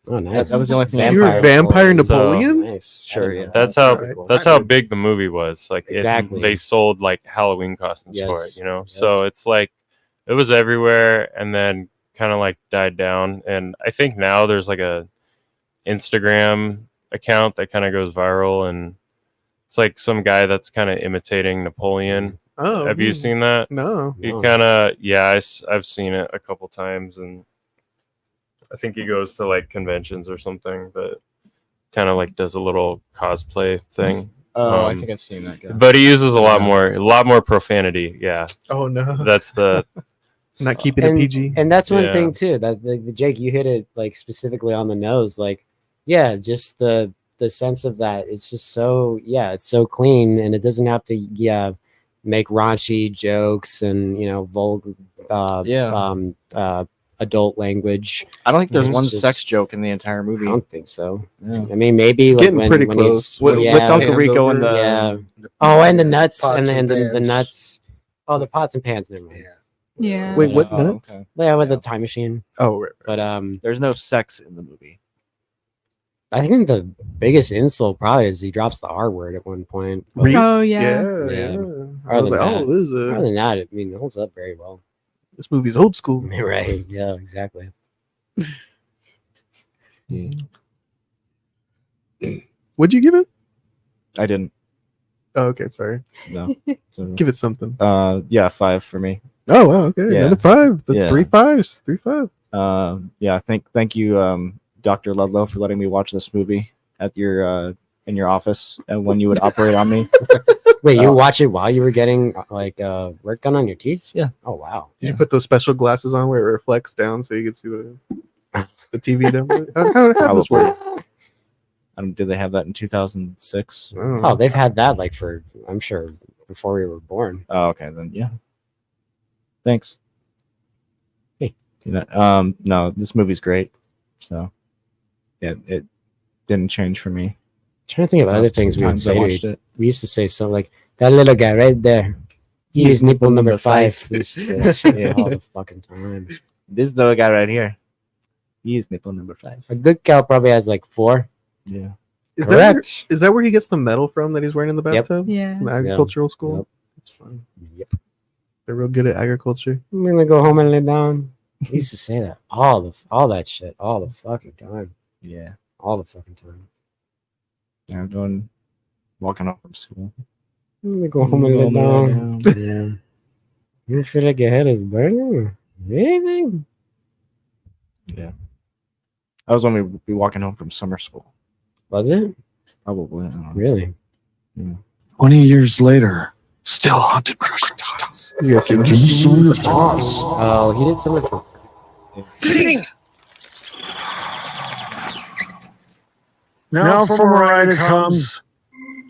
Oh, nice. That was the only thing. You were Vampire Napoleon. Napoleon? Nice. Sure. Yeah. That's how Right. that's how big the movie was. Like Exactly. they sold like Halloween costumes for Yes. it, you know. Yep. So it's like it was everywhere, and then kind of like died down. And I think now there's like a Instagram account that kind of goes viral, and it's like some guy that's kind of imitating Napoleon. Oh, Have you seen that? No. He No. kind of I've seen it a couple times, and I think he goes to like conventions or something, but kind of like does a little cosplay thing. Oh, I Um, think I've seen that guy. But he uses a lot more profanity. Yeah, Oh no. that's the Not keeping and, it PG. And that's one Yeah. thing too. That the Jake, you hit it like specifically on the nose. Like, yeah, just the sense of that. It's just so it's so clean, and it doesn't have to make raunchy jokes and vulgar adult language. I don't think there's It's one just- sex joke in the entire I movie. don't think so. Yeah. I mean, maybe like, Getting pretty when close. With yeah, Uncle hands Rico and over. the yeah. Oh, and the nuts Pots and and the pans. nuts. Oh, the pots and pans. Never mind. Yeah. Wait, what Oh, nuts? okay. Yeah, with Yeah. the time machine. Oh, right. But There's no sex in the movie. I think the biggest insult probably is he drops the R word at one point. But Re- Oh yeah. Yeah, Yeah. yeah. I Other was than like, that- oh, this is other than that, I mean, it holds up very well. this movie's old school. Right? Yeah, exactly. What'd you give it? I didn't. Oh, okay, sorry. No. So, Give it something. yeah, 5 for me. Oh, wow, okay, Yeah. another 5. The Yeah. 3 5s, 3 5. Yeah, thank you, Dr. Ludlow, for letting me watch this movie at your in your office and when you would operate on me. Wait, you watch it while you were getting like work done on your teeth? Yeah. Oh wow. Did you put those special glasses on where it reflects down so you could see what the TV down there? How this work? Did they have that in 2006? Oh, they've had that like for I'm sure before we were born. Oh, okay, then yeah. Thanks. Hey. No, this movie's great. So, yeah, it didn't change for me. I'm trying to think of other Last things we would times I say. watched it. We used to say something like that little guy right there. He is nipple number 5. We used to say that shit all the fucking time. This little guy right here. He is nipple number 5. A good cow probably has like 4. Yeah. Correct. Is that where he gets the medal from that he's wearing in the Yep. bathtub? Yeah. From the agricultural school? Yep. That's fun. Yep. They're real good at agriculture. I'm gonna go home and lay down. We used to say that all that shit all the fucking time. Yeah. All the fucking time. Yeah, I'm doing walking home from school. I'm gonna go home and lay down. Yeah. You feel like your head is burning? Anything? Yeah. That was when we'd be walking home from summer school. Was it? Probably. I don't know. Really? Yeah. 20 years later, still haunted crushing thoughts. You guys see Give that? me some of your thoughts. Oh, he did something for Ding! Now from Mariah comes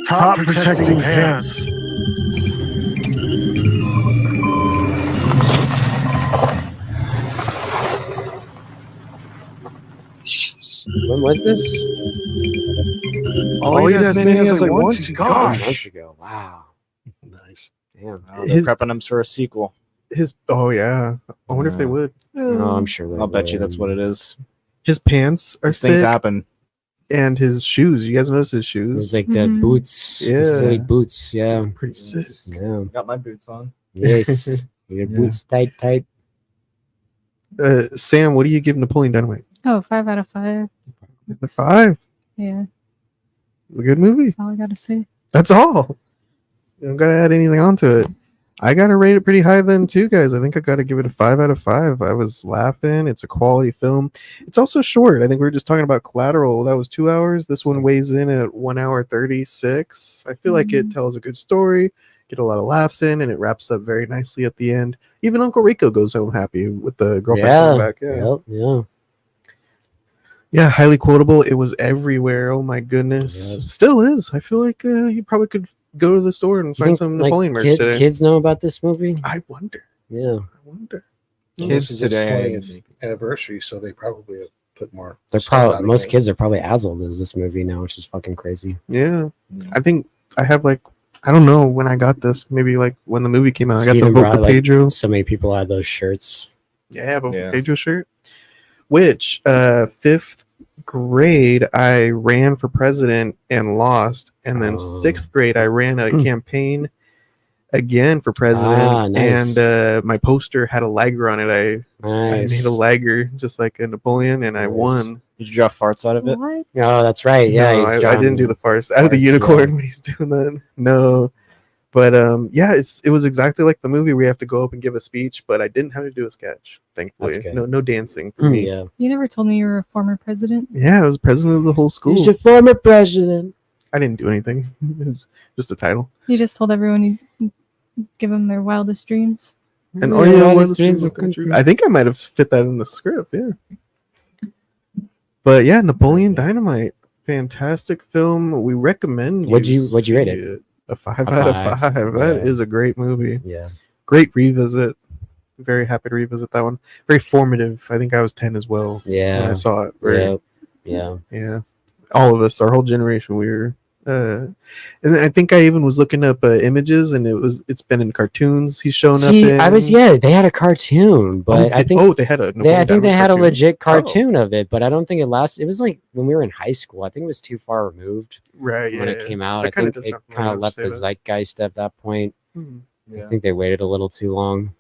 top protecting pants. when was this? I'll eat as many as I want to. A Gosh. month ago. Wow. Nice. Damn. Oh, they're prepping them for a sequel. Oh yeah. I wonder if they Yeah. would. No, I'm sure. they I'll bet you would. that's what it is. His pants are These things sick, happen. and his shoes. You guys notice his It shoes? was like the Mhm. boots. Yeah. Yeah. Silly boots. Yeah. Pretty sick. Yeah. Got my boots on. Yes. Your boots tight. Sam, what do you give Napoleon Dynamite? Oh, 5 out of 5. A 5. Yeah. A good movie. That's all I gotta say. That's all. You don't gotta add anything onto it. I gotta rate it pretty high then too, guys. I think I gotta give it a 5 out of 5. I was laughing. It's a quality film. It's also short. I think we were just talking about Collateral. That was 2 hours. This one weighs in at 1 hour 36. I feel like it tells a good story, get a lot of laughs in, and it wraps up very nicely at the end. Even Uncle Rico goes home happy with the girlfriend coming back. Yeah. Yep. Yeah, highly quotable. It was everywhere. Oh my goodness. Yep. Still is. I feel like you probably could go to the store and You find think, some like, Napoleon merch today. kids know about this movie? I wonder. Yeah. I wonder. Well, Kids this is its today. 20th anniversary, so they probably have put more. They're stuff out probably most again. kids are probably as old as this movie now, which is fucking crazy. Yeah. I think I have like I don't know when I got this. Maybe like when the movie came out. I got the Steven Vote brought, for like, Pedro. So many people had those shirts. Yeah, Vote Yeah. for Pedro shirt. Which 5th grade I ran for president and lost, and then Oh. 6th grade I ran a campaign again for president, Ah, nice. and my poster had a liger on it. I Nice. made a liger just like a Napoleon, and I Nice. won. Did you draw farts out of it? What? Oh, that's right. Yeah, No, he's I drawing- didn't do the farce out of the farce, unicorn yeah. when he's doing that. No, but yeah, it was exactly like the movie where you have to go up and give a speech, but I didn't have to do a sketch. Thankfully, That's good. no dancing for me. Yeah. You never told me you were a former president. Yeah, I was president of the whole school. He's your former president. I didn't do anything, just a title. You just told everyone you give them their wildest dreams. And Yeah, oh yeah, wildest what is dreams dreams of country. I think I might have fit that in the script. Yeah. But yeah, Napoleon Dynamite, fantastic film. We recommend. What'd you see rate it? A 5 A out of 5. 5. That is Yeah. a great movie. Yeah. Great revisit. Very happy to revisit that one. Very formative. I think I was 10 as well when Yeah. I saw it. Very, Yep. Yeah. yeah. All of us, our whole generation, we were. And I think I even was looking up images, and it's been in cartoons. He's shown up. See, In. I was they had a cartoon, but I think they had a. I think they had a legit Oh. cartoon of it, but I don't think it lasted. It was like when we were in high school. I think it was too far removed Right. when Yeah. it came out. That I kinda think does it sound kind familiar of to left say the that. zeitgeist at that point. Hmm. I think they waited a little too long.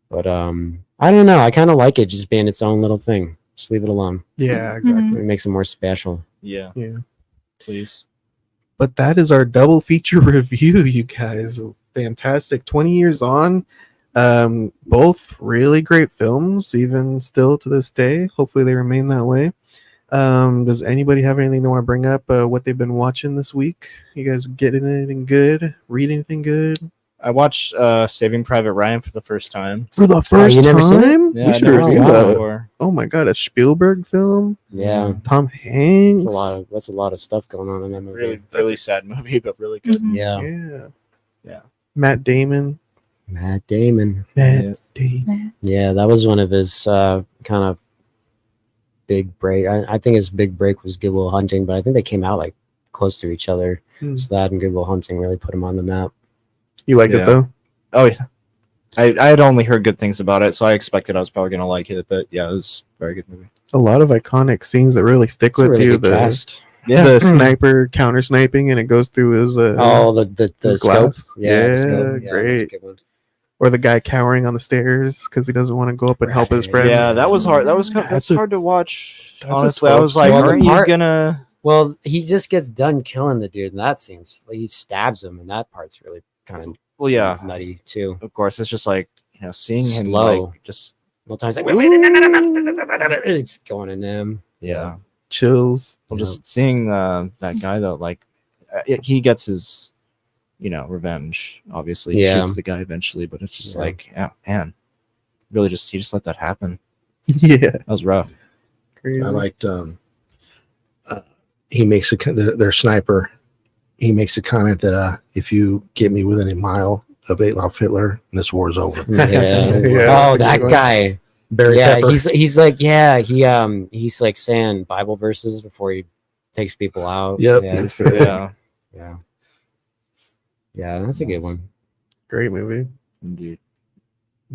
But I don't know. I kind of like it just being its own little thing. Just leave it alone. Yeah, exactly. It makes it more special. Yeah. Yeah. Please. But that is our double feature review, you guys. Fantastic. 20 years on. Both really great films, even still to this day. Hopefully they remain that way. Does anybody have anything they want to bring up? What they've been watching this week? You guys getting anything good? Read anything good? I watched Saving Private Ryan for the first time. For the first you never seen it? time? Yeah, We I should never review seen it that. before. Oh my god, a Spielberg film? Yeah, Tom Hanks? that's a lot of stuff going on in that movie. Really sad movie, but really good. Mhm. Yeah, Yeah. Matt Damon. Matt Damon. Yeah. Yeah, that was one of his kind of big break. I think his big break was Good Will Hunting, but I think they came out like close to each other. So that and Good Will Hunting really put him on the map. You liked it though? Oh yeah. I had only heard good things about it, so I expected I was probably gonna like it. But yeah, it was a very good movie. A lot of iconic scenes that really stick It's a with really you. good cast. The sniper counter sniping and it goes through his the his scope. glass. Yeah, the Yeah, scope. Yeah, that's a great. good one. Or the guy cowering on the stairs because he doesn't want to go up and help his Right. friend. Yeah, that was hard. That's That's a- hard to watch. that's a Honestly, I tough was like, scene. Well, the aren't you part- gonna? Well, he just gets done killing the dude in that scene. He stabs him, and that part's really kind of Well, yeah, nutty too. of course. It's just like seeing him Slow. like just Well, times like it's going in him. yeah. Chills. Well, just seeing that guy though, like he gets his revenge. Obviously, he Yeah. shoots the guy eventually, but it's just Yeah. like, yeah, man, really, he just let that happen. Yeah. That was rough. Crazy. I liked he makes their sniper. He makes a comment that if you get me within a mile of Adolf Hitler, this war is over. Yeah. Yeah, Oh, that's a that good one. guy. Barry Yeah, Pepper. he's like he's like saying Bible verses before he takes people out. Yep. Yeah. Yeah, Yeah. Yeah, that's a good one. Great movie. indeed.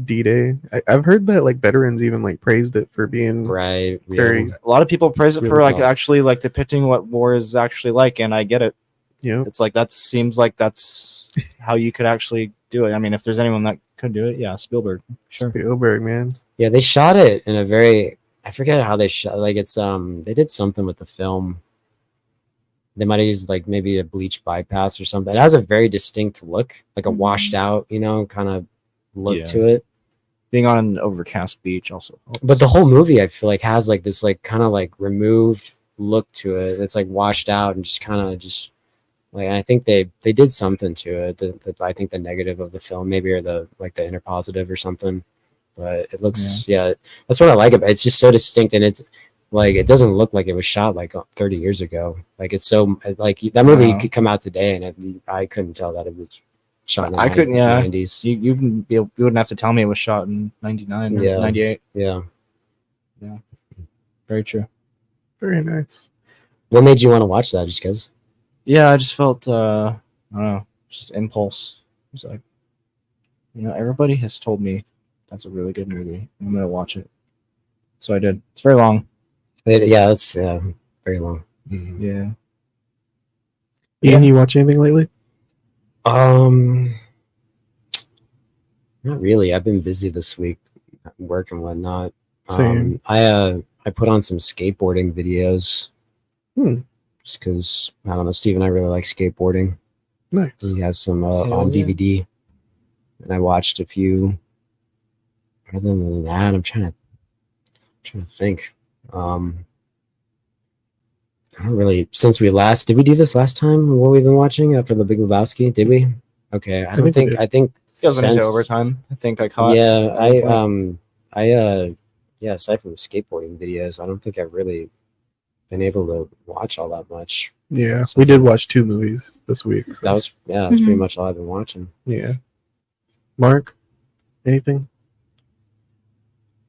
D-Day. I've heard that like veterans even like praised it for being Right. Yeah. very, A lot of people praise it Really for like well. actually like depicting what war is actually like, and I get it. you know, It's like that seems like that's how you could actually do it. I mean, if there's anyone that could do it, yeah, Spielberg. Sure. Spielberg, man. Yeah, they shot it in a very I forget how they shot like it's they did something with the film. They might have used like maybe a bleach bypass or something. It has a very distinct look, like a washed out, kind of look Yeah. to it. Being on an overcast beach also helps. But the whole movie I feel like has like this like kind of like removed look to it. It's like washed out and just kind of just like I think they did something to it. I think the negative of the film maybe or the like the inner positive or something. But it looks that's what I like about it. It's just so distinct and it's like it doesn't look like it was shot like 30 years ago. Like it's so like that movie Wow. could come out today and I couldn't tell that it was shot in the I couldn't. Yeah, 90s. you wouldn't have to tell me it was shot in 99 or Yeah. 98. Yeah. Very true. Very nice. What made you want to watch that? Just because? Yeah, I just felt I don't know, just impulse. It was like, everybody has told me that's a really good movie. I'm gonna watch it, so I did. It's very long. Yeah, it's very long. Yeah. Ian, you watch anything lately? Not really. I've been busy this week, work and whatnot. Same. I put on some skateboarding videos. Hmm. Just because I don't know, Steve and I really like skateboarding. Nice. He has some Hell on yeah. DVD, and I watched a few. Other than that, I'm trying to think. I don't really. Since we last did we do this last time? What we've been watching after the Big Lebowski? Did we? Okay, I don't think we think. did. I think. It goes into since- overtime. I think I caught. Yeah, aside from skateboarding videos, I don't think I've really been able to watch all that much. Yeah, we did watch 2 movies this week. so, That's pretty much all I've been watching. yeah. Mark, anything?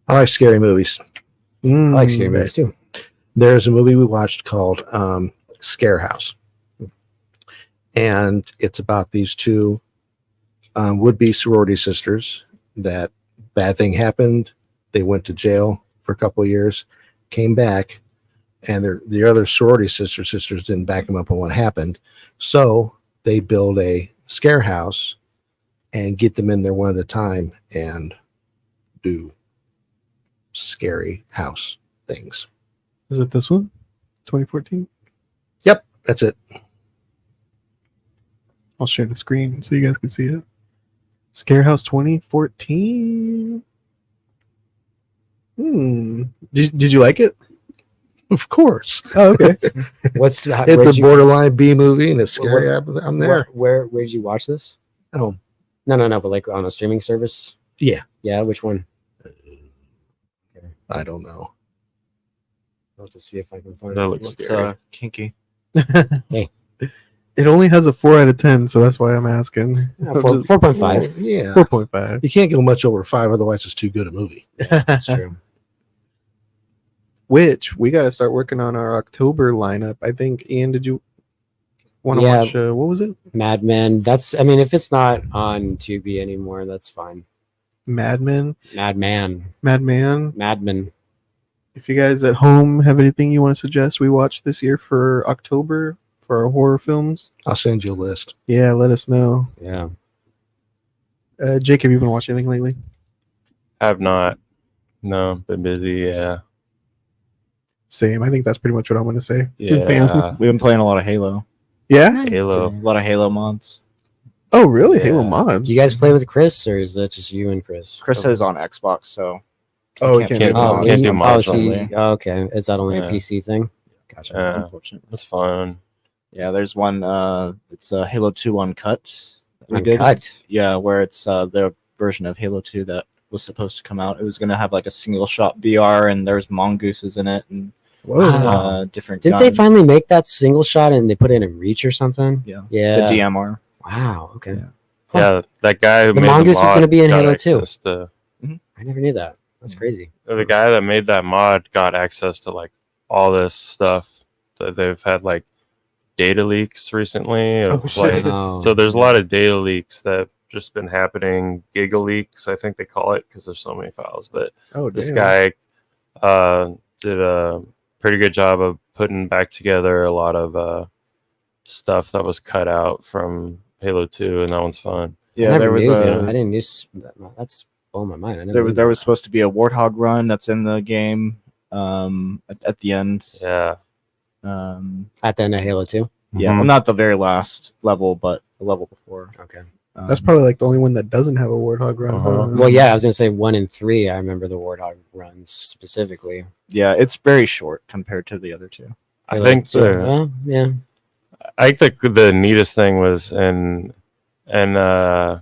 I like scary movies. I like scary Mm, movies too. There's a movie we watched called Scare House. And it's about these two would-be sorority sisters that bad thing happened. They went to jail for a couple of years, came back, and the other sorority sisters didn't back them up on what happened. So they build a scare house and get them in there one at a time and do scary house things. Is it this one? 2014? Yep, that's it. I'll share the screen so you guys can see it. Scarehouse 2014. Did you like it? Of course. Oh, okay. What's It's a borderline B movie and it's scary. I'm there. Where did you watch this? Oh, No, but like on a streaming service? yeah. Yeah, which one? I don't know. I'll have to see if I can find That it. looks Kinky. Hey. It only has a 4 out of 10, so that's why I'm asking. Yeah, 4.5. Yeah. 4.5. You can't go much over 5, otherwise it's too good a movie. That's true. Which we got to start working on our October lineup. I think, Ian, did you want to Yeah. watch, what was it? Mad Men. If it's not on Tubi anymore, that's fine. Madman? Madman. Madman? If you guys at home have anything you want to suggest we watch this year for October for our horror films, I'll send you a list. yeah, let us know. Yeah. Jake, have you been watching anything lately? Have not. No, been busy. Yeah. Same. I think that's pretty much what I'm going to say. Yeah. We've been playing a lot of Halo. Yeah? Nice. Halo. A lot of Halo mods. Oh, really? Yeah. Halo mods? You guys play with Chris, or is that just you and Chris? Chris is on Xbox, so Oh, can't you play can't do with mods. mods. Can't do mods only. Okay. Is that only a Yeah. PC thing? Gotcha. Yeah. Unfortunately. It's fun. Yeah, there's one. It's Halo 2 Uncut. that we did. Uncut. Yeah, where it's the version of Halo 2 that was supposed to come out. It was gonna have like a single shot BR, and there's mongooses in it, and Whoa. Wow. different. Didn't they guns. finally make that single shot and they put it in Reach or something? Yeah. Yeah. The DMR. Wow. Okay. Yeah. Yeah, that guy who The made mongoose the was mod gonna be in got Halo 2. access to- I never knew that. That's crazy. the guy that made that mod got access to like all this stuff that they've had like data leaks recently. Oh, Of, shit. like, Oh. so there's a lot of data leaks that have just been happening. Giga leaks, I think they call it, because there's so many files. But Oh, this damn. guy did a pretty good job of putting back together a lot of stuff that was cut out from Halo 2, and that one's fun. I Yeah, never there was knew a. that. I didn't use that. That's blowing my mind. I never There knew was there that. was supposed to be a Warthog run that's in the game. At the end. Yeah. At the end of Halo 2. Yeah, well, not the very last level, but the level before. Okay. That's probably like the only one that doesn't have a Warthog run. Uh-huh. Well, yeah, I was gonna say 1 and 3. I remember the Warthog runs specifically. Yeah, it's very short compared to the other two. I think yeah. I think the neatest thing was in the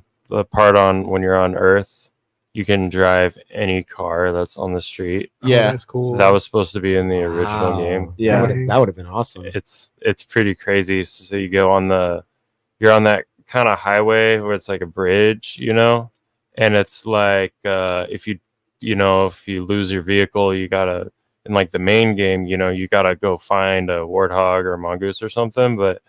part on when you're on Earth, you can drive any car that's on the street. Oh, Yeah. that's cool. That was supposed to be in the original Wow. game. Yeah. That would have been awesome. It's pretty crazy. So you go on you're on that kind of highway where it's like a bridge, and it's like if you lose your vehicle, you gotta, in like the main game, you gotta go find a warthog or a mongoose or something. But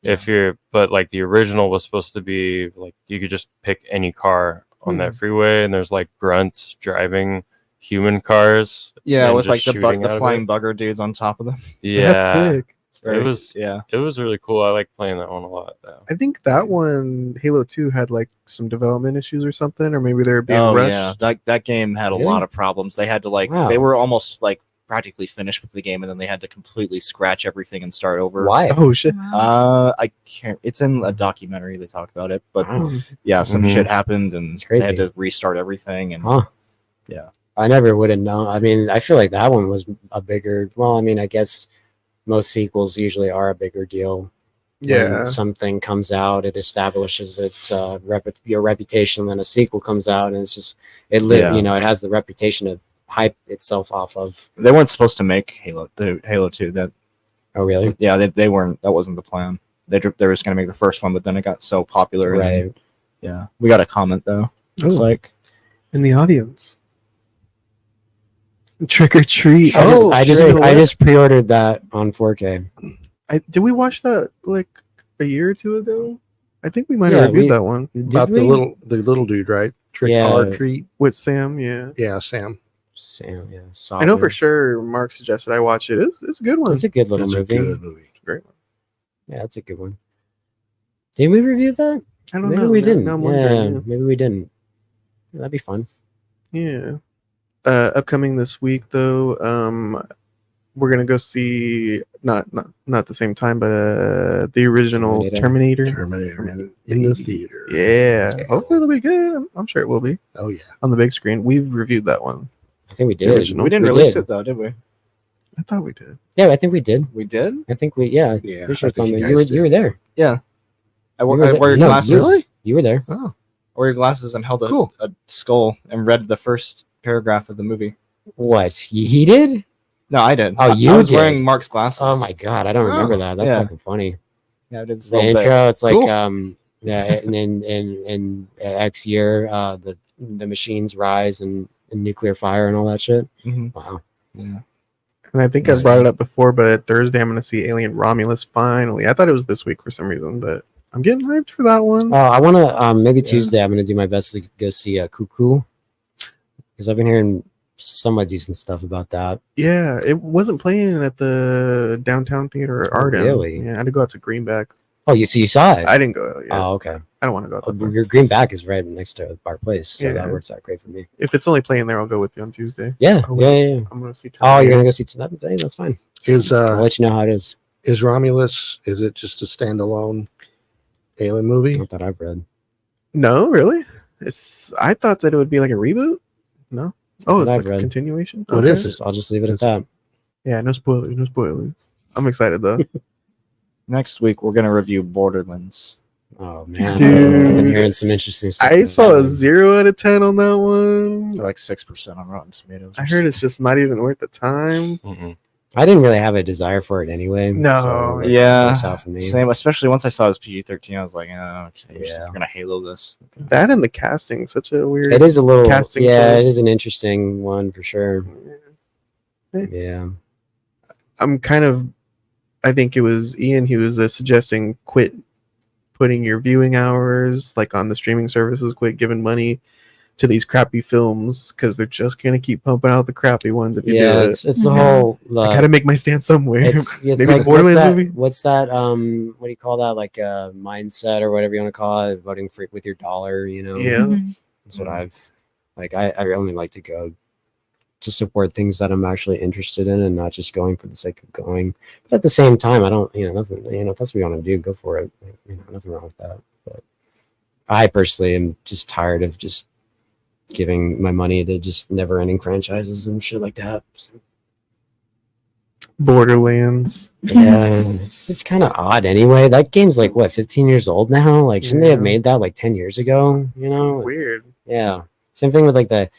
but like the original was supposed to be like you could just pick any car on that freeway, and there's like grunts driving human cars. Yeah, and with like just the shooting out of flying it. bugger dudes on top of them. Yeah, That's sick. It's very, it was yeah. It was really cool. I like playing that one a lot. Though. I think that one, Halo 2, had like some development issues or something, or maybe they were being Oh rushed. yeah, that game had a Really? lot of problems. They had to Wow. they were almost like practically finished with the game, and then they had to completely scratch everything and start over. Why? Oh shit. Wow. I can't. It's in a documentary. They talk about it, but Wow. yeah, some Mhm. shit happened, and It's crazy. they had to restart everything. And Huh. yeah, I never would have known. I mean, I feel like that one was a bigger. Well, I mean, I guess most sequels usually are a bigger deal. Yeah. When something comes out, it establishes its your reputation. Then a sequel comes out, and it's just it Yeah. it has the reputation to hype itself off of. they weren't supposed to make Halo 2. That Oh, really? yeah, they weren't. That wasn't the plan. They were just gonna make the first one, but then it got so popular. and- Right. yeah, we got a comment though. It's Oh. like In the audience. Trick or treat. I just pre-ordered that on 4K. Did we watch that like a year or two ago? I think we might Yeah, have reviewed we- that one About we? the little dude, right? Trick Yeah. or treat. with Sam. Yeah, Yeah, Sam. Sam, yeah, I know for Sovereign. sure. Mark suggested I watch it. It's a good one. It's a good little It's a movie. good movie. Great one. Yeah, it's a good one. Did we review that? I don't Maybe know. we Now- didn't. now I'm Yeah, wondering, maybe we didn't. Yeah, that'd be fun. Yeah. Upcoming this week though, we're gonna go see not the same time, but the original Terminator. Terminator in the theater. Yeah, hopefully it'll be good. I'm sure it will be. Oh yeah, on the big screen. We've reviewed that one. I think we The did. original. We didn't release it though, did we? I thought we did. Yeah, I think we did. We did. I think we. Yeah. Yeah, Pretty sure I it's on think there. you You were guys you were there. Yeah. I You wore were there. your No, glasses. You were there. Oh, I wore your glasses and held a skull and read the first paragraph of the movie. What? He did? No, I did. Oh, you I was did? wearing Mark's glasses. Oh my god, I don't remember that. That's Yeah. fucking funny. Yeah, I did this The little intro, bit. it's like Cool. yeah, and then in X year, the machines rise and nuclear fire and all that shit. Mhm. Wow. Yeah. And I think I brought it up before, but Thursday I'm going to see Alien Romulus finally. I thought it was this week for some reason, but I'm getting hyped for that one. Oh, I want to maybe Tuesday. I'm gonna do my best to go see Cuckoo because I've been hearing somewhat decent stuff about that. Yeah, it wasn't playing at the downtown theater or Arden. really? Yeah, I had to go out to Greenback. Oh, you saw it? I didn't go out yet. Oh, okay. I don't want to go out that far. Your Greenback is right next to our place, so Yeah. that works out great for me. If it's only playing there, I'll go with you on Tuesday. Yeah, Oh, yeah. I'm going to see. Oh, you're gonna go see tonight? That's fine. is I'll let you know how it is. Romulus? Is it just a standalone alien movie? Not that I've read. No, really? I thought that it would be like a reboot. No. Oh, it's I've like a read. continuation. What is it? I'll just leave it at that. Yeah, no spoilers. No spoilers. I'm excited though. Next week we're gonna review Borderlands. Oh man, Dude. I've been hearing some interesting stuff. I about saw that a one. 0 out of 10 on that one. Like 6% on Rotten Tomatoes. I heard it's just not even worth the time. Mm-mm. I didn't really have a desire for it anyway. No. it Yeah, works out for me. same. Especially once I saw it was PG-13, I was like, oh, okay, Yeah. you're gonna Halo this. Okay. That and the casting, such a weird. It is a little, casting yeah, it choice. is an interesting one for sure. Yeah. Yeah, I'm kind of. I think it was Ian who was suggesting quit putting your viewing hours like on the streaming services. Quit giving money to these crappy films because they're just gonna keep pumping out the crappy ones. If you yeah, do it, it's the whole. I gotta make my stand somewhere. It's Maybe like the Borderlands what's that, movie. What's that? What do you call that? Like mindset or whatever you want to call it, voting for with your dollar. You know, Yeah. Mhm. that's what I've like. I only like to go to support things that I'm actually interested in and not just going for the sake of going. But at the same time, I don't, nothing. If that's what you want to do, go for it. Nothing wrong with that. But I personally am just tired of just giving my money to just never-ending franchises and shit like that. So, Borderlands. yeah, it's kind of odd anyway. That game's like what, 15 years old now? Like, shouldn't they have Yeah. made that like 10 years ago? Weird. Yeah. Same thing with like the.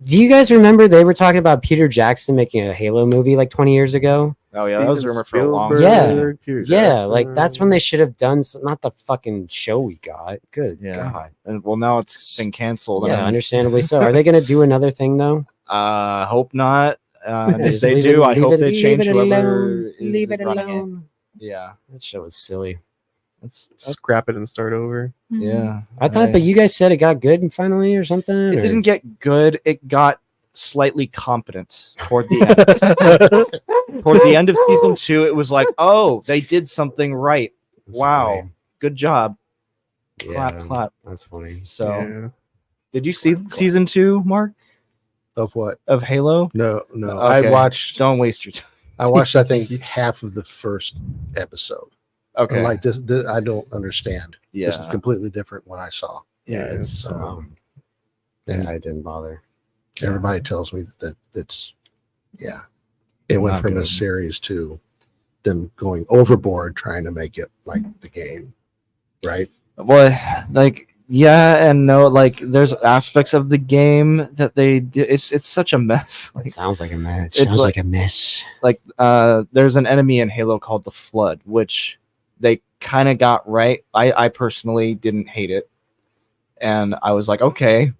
Do you guys remember they were talking about Peter Jackson making a Halo movie like 20 years ago? Oh yeah, that was a Steven rumor for a long Spielberg, Yeah. Peter Yeah, like that's Jackson. when they should have done not the fucking show we got. Good Yeah. God. And well, now it's been canceled. Yeah, and understandably so. Are they going to do another thing though? hope not. If Just they leave do, it- I leave hope it- they leave change it whoever alone. is Leave it running alone. it. Yeah, That show was silly. that's Scrap it and start over. yeah. I thought, but you guys said it got good finally or something. It or- didn't get good. It got slightly competent toward the end. Toward the end of season 2, it was like, oh, they did something right. That's Wow, funny. good job. Yeah, Clap, clap. That's funny. So, Yeah. did you see season 2, Mark, Of what? of Halo? No. Okay. I watched. Don't waste your time. I watched. I think half of the first episode. Okay. I'm like this. I don't understand. This is Yeah. completely different what I saw. Yeah. It's So, Yeah, and I didn't bother. everybody tells me that it's, yeah, it went Not from a good. series to them going overboard trying to make it like the game, right? well, like yeah and no. Like there's aspects of the game that they do. It's such a mess. It sounds like a mess. It's Sounds like- like a mess. Like there's an enemy in Halo called the Flood, which they kind of got right. I personally didn't hate it, and I was like, okay,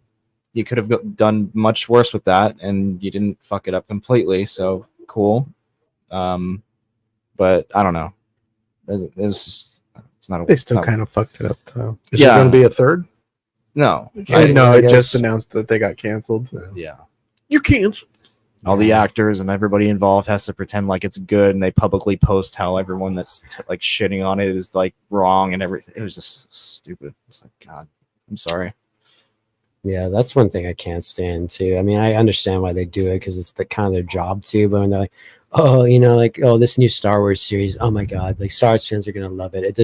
you could have done much worse with that, and you didn't fuck it up completely. So cool. But I don't know. It was just, it's not. They still kind of fucked it up though. Is Yeah. there going to be a third? no. I know I it just guess- announced that they got canceled. Yeah. You canceled. All the actors and everybody involved has to pretend like it's good, and they publicly post how everyone that's like shitting on it is like wrong and everything. It was just stupid. It's like, God, I'm sorry. Yeah, that's one thing I can't stand too. I mean, I understand why they do it because it's the kind of their job too. But when they're like, oh, like, oh, this new Star Wars series, oh my god, like Star Wars fans are gonna love it.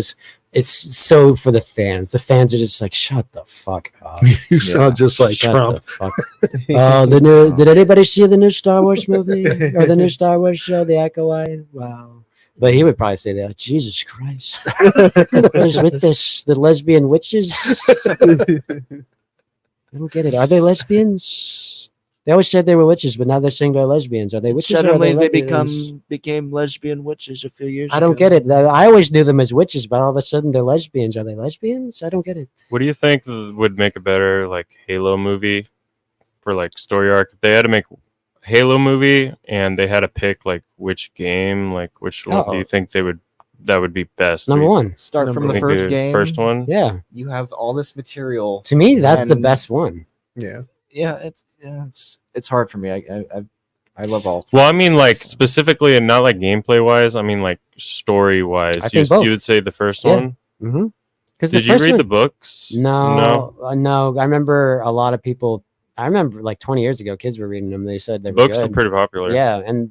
It's so for the fans. The fans are just like, shut the fuck up. You sound just like Shut Trump. the fuck. Oh, the new. Did anybody see the new Star Wars movie or the new Star Wars show, The Acolyte? Wow. But he would probably say that. Jesus Christ. What is with this? The lesbian witches? I don't get it. Are they lesbians? They always said they were witches, but now they're saying they're lesbians. Are they witches? Suddenly they lesbians? became lesbian witches a few years ago. I don't get it. I always knew them as witches, but all of a sudden they're lesbians. Are they lesbians? I don't get it. What do you think would make a better like Halo movie for like story arc? If they had to make a Halo movie and they had to pick like which game, like which one do you think that would be best? Number one. Start from the first game. First one? Yeah. You have all this material. To me, that's the best one. Yeah. Yeah, it's hard for me. I love all three. Well, I mean, like specifically, and not like gameplay wise. I mean, like story wise. You would say the first one. Mm-hmm. Did you read the books? No. I remember a lot of people. I remember like 20 years ago, kids were reading them. They said they were books good. were pretty popular. Yeah, and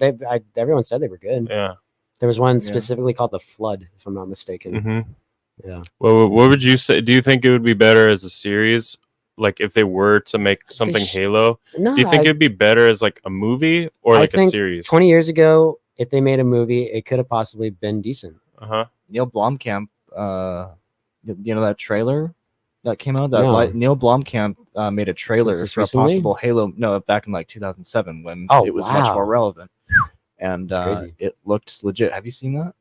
everyone said they were good. Yeah. There was one specifically called The Flood, if I'm not mistaken. Mm-hmm. Yeah. Well, what would you say? Do you think it would be better as a series? Like if they were to make something Halo, no, do you think it'd be better as like a movie or like a series? 20 years ago, if they made a movie, it could have possibly been decent. Neil Blomkamp, that trailer that came out. Neil Blomkamp made a trailer for a possible Halo. No, back in like 2007 when it was much more relevant, and it looked legit. Have you seen that?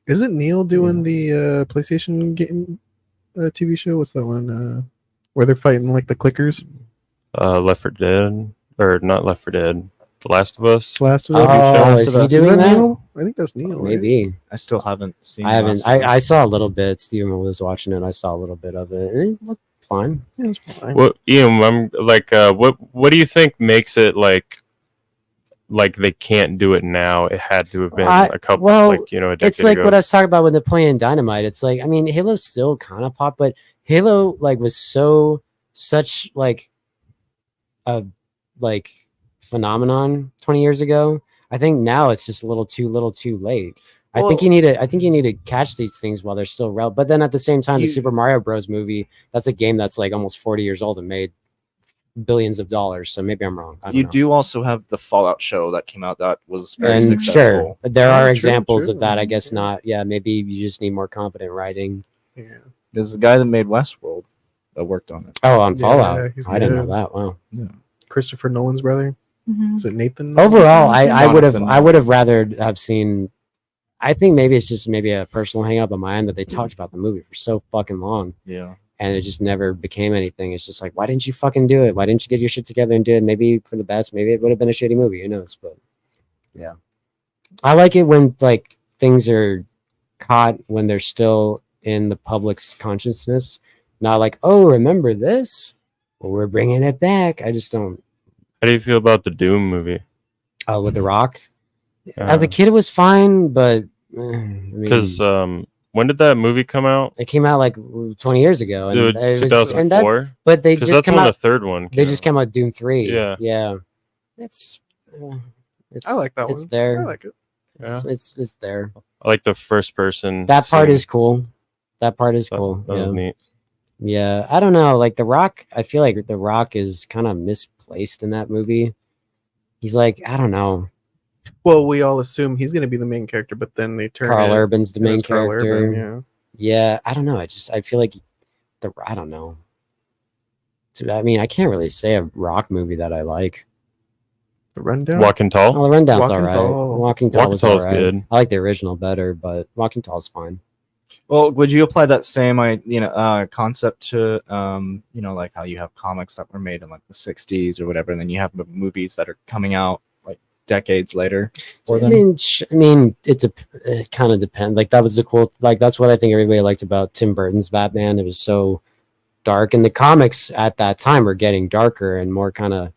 Isn't Neil doing the PlayStation game TV show? What's that one? Where they're fighting like the clickers? Left 4 Dead, or not Left 4 Dead. The Last of Us. Last of Us. Oh, is he doing that? Neil? I think that's Neil. Maybe. Right? I still haven't seen. I haven't. I saw a little bit. Steven was watching it. I saw a little bit of it. And it looked fine. Yeah, it's fine. What I'm like? What do you think makes it like they can't do it now? It had to have been a couple, a decade it's like ago. what I was talking about with Napoleon Dynamite. It's like, I mean, Halo's still kind of pop, but Halo like was such like a phenomenon 20 years ago. I think now it's just a little too late. I think you need to catch these things while they're still relevant. But then at the same time, the Super Mario Bros. Movie, that's a game that's like almost 40 years old and made billions of dollars. So maybe I'm wrong. You do also have the Fallout show that came out that was very successful. Sure, there are examples of that. I guess not. Yeah, maybe you just need more competent writing. Yeah. There's the guy that made Westworld that worked on it. Oh, on Fallout. Yeah, I didn't know that. Wow. Yeah. Christopher Nolan's brother. Mm-hmm. Is it Nathan? Overall, I would have rather have seen. I think maybe it's just maybe a personal hang up on my end that they talked about the movie for so fucking long. Yeah. And it just never became anything. It's just like, why didn't you fucking do it? Why didn't you get your shit together and do it? Maybe for the best. Maybe it would have been a shitty movie. Who knows? But yeah, I like it when like things are caught when they're still in the public's consciousness. Not like, oh, remember this? Well, we're bringing it back. I just don't. How do you feel about the Doom movie? With The Rock? As a kid, it was fine, but because when did that movie come out? It came out like 20 years ago. And it was 2004. But they because just that's come when out, the third one. They just came out Doom 3. Yeah. It's I like that one. It's there. I like it. It's there. I like the first person. That part is cool. That was neat. Yeah, I don't know. Like The Rock, I feel like The Rock is kind of misplaced in that movie. He's like, I don't know. Well, we all assume he's going to be the main character, but then they turn Carl Urban's the main character. Urban, yeah, I don't know. I feel like I don't know. I mean, I can't really say a Rock movie that I like. The Rundown? Walking Tall? Oh, The Rundown's Walking all right. Tall. Walking Tall was all right. good. I like the original better, but Walking Tall's fine. Well, would you apply that same concept to like how you have comics that were made in like the 60s or whatever, and then you have movies that are coming out like decades later? I mean, it kind of depends. Like that was the cool. Like that's what I think everybody liked about Tim Burton's Batman. It was so dark, and the comics at that time were getting darker and more kind of,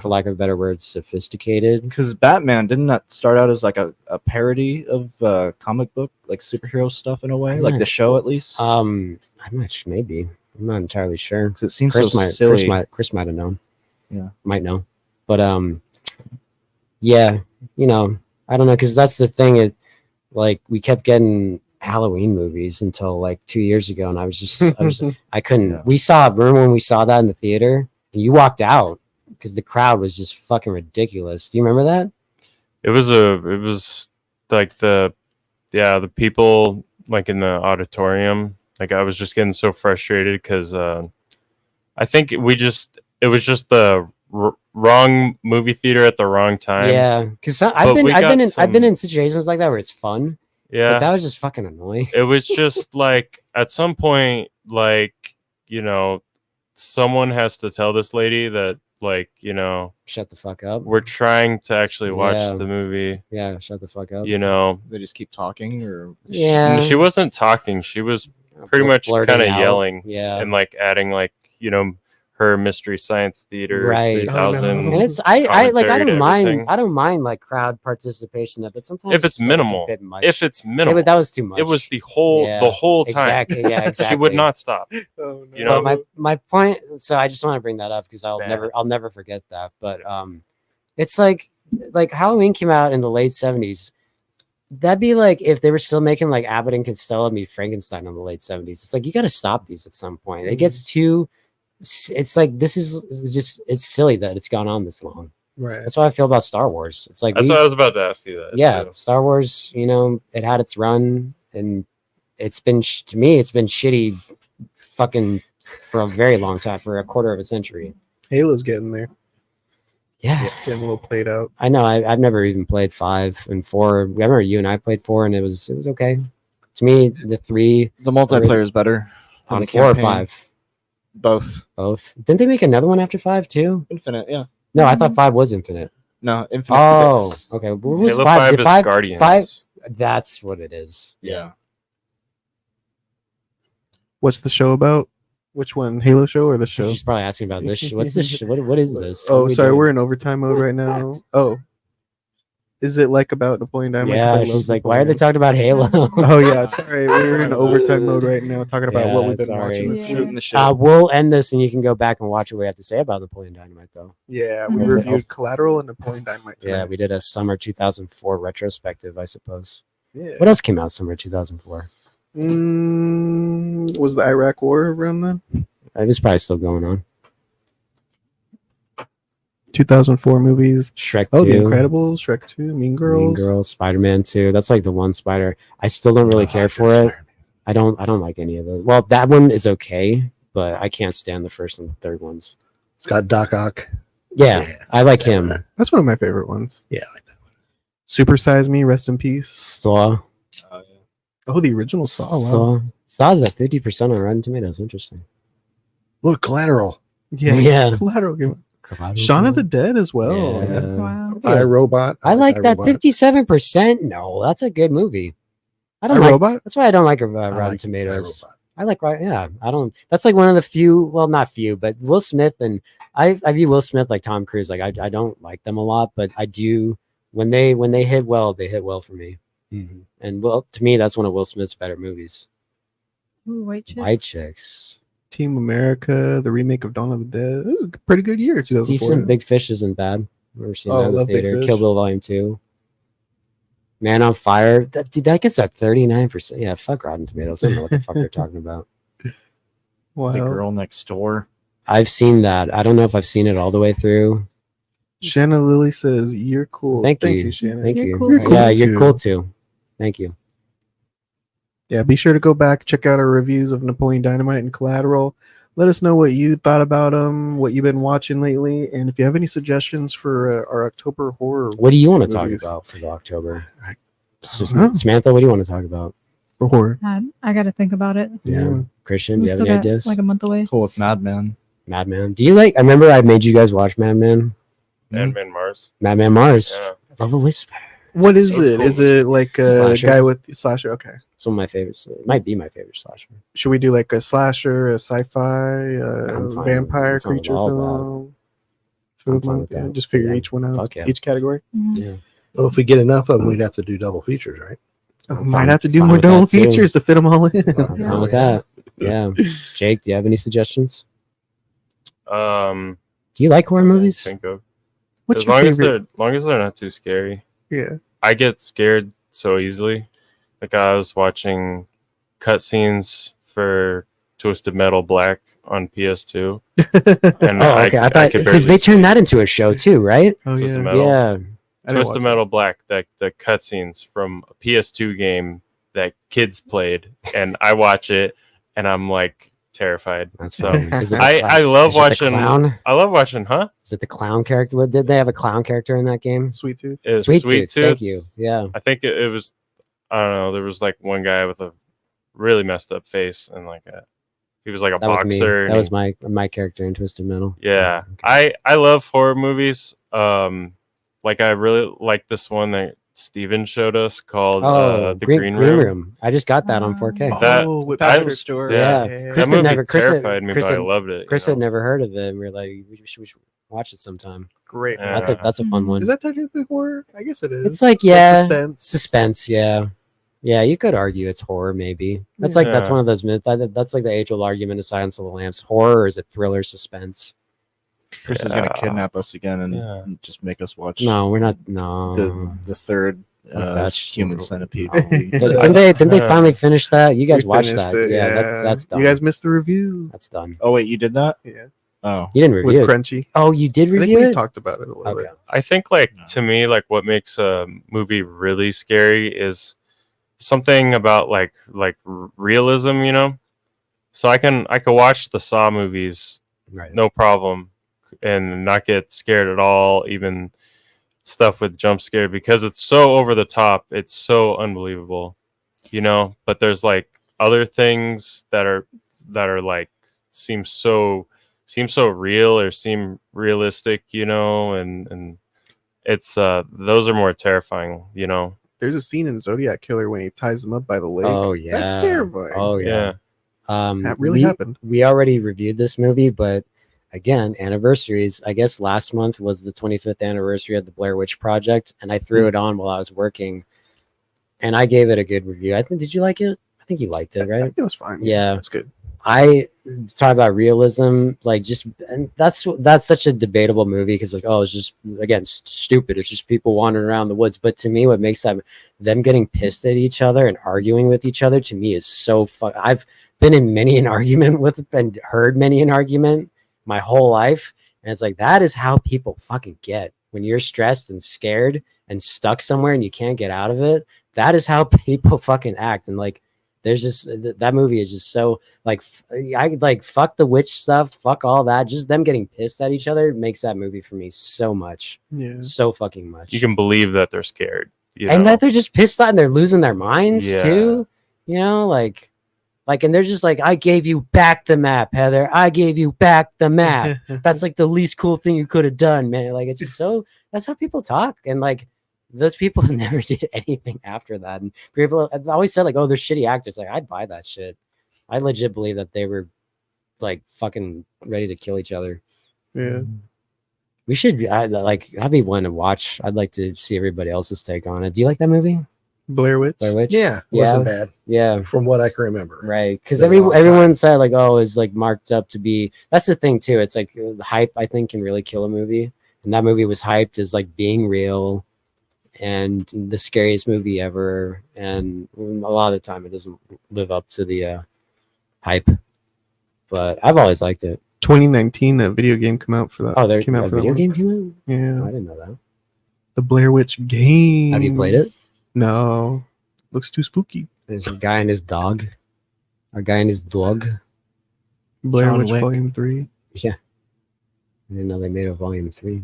for lack of a better word, sophisticated. Because Batman didn't that start out as like a parody of comic book like superhero stuff in a way, like the show at least. I'm not sure, maybe. I'm not entirely sure. Because it seems Chris so might, silly. Chris might have known. Yeah, might know. But yeah, you know, I don't know, because that's the thing. Is like we kept getting Halloween movies until like 2 years ago, and I couldn't. Yeah. Remember when we saw that in the theater, and you walked out because the crowd was just fucking ridiculous. Do you remember that? It was like the people like in the auditorium. Like I was just getting so frustrated because I think it was just the wrong movie theater at the wrong time. Yeah, because I've been in situations like that where it's fun. Yeah, but that was just fucking annoying. It was just like at some point, like, you know, someone has to tell this lady that, like, you know, shut the fuck up. We're trying to actually watch the movie. Yeah, shut the fuck up. You know, they just keep talking, or she wasn't talking. She was pretty much kind of yelling, and like adding like, you know, her Mystery Science Theater 3000. And it's I don't mind like crowd participation, but sometimes if it's minimal, that was too much. It was the whole time. Exactly. Yeah, exactly. She would not stop. Oh, no. You know, my point. So I just want to bring that up because I'll never forget that. But it's like Halloween came out in the late 70s. That'd be like if they were still making like Abbott and Costello meet Frankenstein in the late 70s. It's like you got to stop these at some point. It gets too. It's like this is just it's silly that it's gone on this long. Right. That's how I feel about Star Wars. It's like that's what I was about to ask you that. Yeah, too. Star Wars. You know, it had its run, and it's been to me, it's been shitty, fucking for a very long time, for a quarter of a century. Halo's getting there. Yeah, it's getting a little played out. I know. I've never even played 5 and 4. I remember you and I played 4, and it was okay. To me, the multiplayer is better on 4 or 5. Both. Didn't they make another one after 5 too? Infinite, yeah. No, I thought 5 was Infinite. No, Infinite. Oh, okay. What was Halo 5 is Guardians. 5? That's what it is. Yeah. What's the show about? Which one? Halo show or the show? She's probably asking about this. What's this? What is this? Oh, sorry, we're in overtime mode right now. Oh. Is it like about Napoleon Dynamite? Yeah, she's like, why are they talking about Halo? Oh yeah, sorry, we're in overtime mode right now, talking about what we've been watching this week. We'll end this, and you can go back and watch what we have to say about Napoleon Dynamite, though. Yeah, we reviewed Collateral and Napoleon Dynamite tonight. Yeah, we did a summer 2004 retrospective, I suppose. Yeah. What else came out summer 2004? Was the Iraq War around then? It was probably still going on. 2004 movies. Shrek 2. Oh, The Incredibles, Shrek 2, Mean Girls, Spider-Man 2. That's like the one Spider. I still don't really care for it. I don't like any of those. Well, that one is okay, but I can't stand the first and third ones. It's got Doc Ock. Yeah, I like him. That's one of my favorite ones. Yeah, I like that one. Super Size Me, rest in peace. Saw. Oh, the original Saw. Wow. Saw's at 50% on Rotten Tomatoes. Interesting. Look, Collateral. Yeah. Collateral. Shaun of the Dead as well. Yeah. Wow. iRobot. I like that 57%. No, that's a good movie. I don't iRobot? like. That's why I don't like Rotten Tomatoes. I like I don't. That's like one of the few. Well, not few, but Will Smith and I view Will Smith like Tom Cruise. Like I don't like them a lot, but I do when they hit well, they hit well for me. Mm-hmm. And well, to me, that's one of Will Smith's better movies. Ooh, White Chicks. White Chicks. Team America, the remake of Dawn of the Dead. It was a pretty good year. 2004. Decent. Big Fish isn't bad. Never seen that in the theater. Kill Bill Volume 2. Man on Fire. That gets at 39%. Yeah, fuck Rotten Tomatoes. I don't know what the fuck they're talking about. Wow. The Girl Next Door. I've seen that. I don't know if I've seen it all the way through. Shanna Lily says, "You're cool." Thank you, you, Shanna. Thank You're you. cool. Yeah, you're cool too. Thank you. Yeah, be sure to go back, check out our reviews of Napoleon Dynamite and Collateral. Let us know what you thought about them, what you've been watching lately, and if you have any suggestions for our October horror. What do you want to movies. talk about for the October? I Samantha, what do you want to talk about for horror? I got to think about it. Yeah, Christian, do We you have still any got ideas? like a month away. Cool with Madman. Madman. Do you like? I remember I made you guys watch Madman. Madman Mars. Madman Mars. Yeah. Love a Whisper. What is it? Is it like a Slasher. guy with slasher? Okay. It's one of my favorites. It might be my favorite slasher. Should we do like a slasher, a sci-fi, I'm fine. vampire I'm fine with creature all film? For I'm the fine month? with Yeah, that. just figure Yeah. each one out. Fuck yeah. Each category. Yeah. Well, if we get enough of them, we'd have to do double features, right? Might have to do fine more with double that, too. features to fit them all in. I'm fine with that. Yeah. Jake, do you have any suggestions? Do you like horror movies? Think of. What's as your favorite? long as they're not too scary. Yeah. I get scared so easily. Like I was watching cutscenes for Twisted Metal Black on PS2. And I thought because they turned that into a show too, right? Oh Twisted yeah. Metal. Yeah. Twisted Metal Black, the cutscenes from a PS2 game that kids played, and I watch it and I'm like terrified. That's so funny. Is it I love is it the watching clown? I love watching, huh? Is it the clown character? What did they have a clown character in that game? Sweet Tooth. It was Sweet Sweet Tooth. Thank you. Yeah. I think it was, I don't know, there was like one guy with a really messed up face and like he was like a That was me. boxer. That was my character in Twisted Metal. Yeah. I love horror movies. Like I really like this one that Steven showed us called The Green Room. I just got that on 4K. That with Patrick Patrick Stewart. Yeah. that movie terrified me, but I loved it. Chris had never heard of it, and we were like, we should watch it sometime. Great. Yeah. I think that's a fun one. Is that technically horror? I guess it is. It's like, yeah, suspense. Yeah, yeah. You could argue it's horror, maybe. That's like that's Yeah. one of those myths. That's like the age-old argument of Silence of the Lambs. Horror or is it thriller suspense? Chris is gonna kidnap us again and just make us watch. No, we're not. No, the third that's Human Centipede. No. movie. Didn't they finally finish that? You guys We watched finished that? it, Yeah, that's done. You guys missed the review. That's done. Oh wait, you did that? Yeah. Oh, You didn't With review it. Crunchy. Oh, you did I think review we it. talked about it a little Okay. bit. I think like to me, like what makes a movie really scary is something about like realism, you know. So I can watch the Saw movies, Right. no problem, and not get scared at all. Even stuff with jump scare because it's so over the top. It's so unbelievable, you know. But there's like other things that are like seem so real or seem realistic, you know, and it's those are more terrifying, you know. There's a scene in Zodiac Killer when he ties them up by the lake. Oh yeah, That's terrifying. Oh yeah. That really happened. We already reviewed this movie, but again, anniversaries. I guess last month was the 25th anniversary of the Blair Witch Project, and I threw it on while I was working, and I gave it a good review. I think. Did you like it? I think you liked it, right? It was fine. Yeah, It's good. I talk about realism, like just, and that's such a debatable movie because like, oh, it's just again stupid. It's just people wandering around the woods. But to me, what makes them getting pissed at each other and arguing with each other to me is so fun. I've been in many an argument with and heard many an argument my whole life, and it's like that is how people fucking get when you're stressed and scared and stuck somewhere and you can't get out of it. That is how people fucking act, and like. There's just that movie is just so like I like fuck the witch stuff, fuck all that. Just them getting pissed at each other makes that movie for me so much, so fucking much. You can believe that they're scared, you and know? that they're just pissed out and they're losing their minds Yeah. too. You know, like, and they're just like, I gave you back the map, Heather. I gave you back the map. That's like the least cool thing you could have done, man. Like it's just so that's how people talk, and like. Those people never did anything after that. And people have always said, like, oh, they're shitty actors. Like, I'd buy that shit. I legit believe that they were like fucking ready to kill each other. Yeah. We should that'd be one to watch. I'd like to see everybody else's take on it. Do you like that movie? Blair Witch? Blair Witch? Yeah, it wasn't bad. Yeah. From what I can remember. Right. Because Been a long everyone said like, oh, is like marked up to be that's the thing too. It's like the hype, I think, can really kill a movie. And that movie was hyped as like being real. And the scariest movie ever, and a lot of the time it doesn't live up to the hype. But I've always liked it. 2019, a video game came out for that. Oh, there came out a for that video one. game came out. Yeah, I didn't know that. The Blair Witch game. Have you played it? No, looks too spooky. There's a guy and his dog. A guy and his dog. Blair John Witch Wick. Volume 3. Yeah. I didn't know they made a volume 3.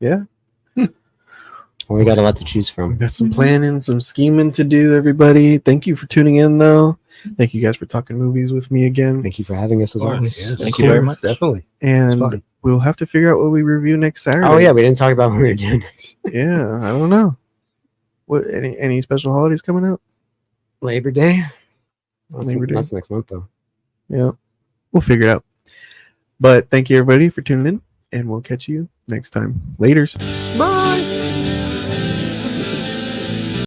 Yeah. Well, we got a lot to choose from. We got some planning, some scheming to do, everybody. Thank you for tuning in, though. Thank you guys for talking movies with me again. Thank you for having us as always. Yes, Thank you very much. Definitely. And fun. we'll have to figure out what we review next Saturday. Oh yeah, we didn't talk about what we were doing next. Yeah, I don't know. What any special holidays coming up? Labor Day. Labor Day. That's next month though. Yeah, we'll figure it out. But thank you everybody for tuning in, and we'll catch you next time. Laters. Bye.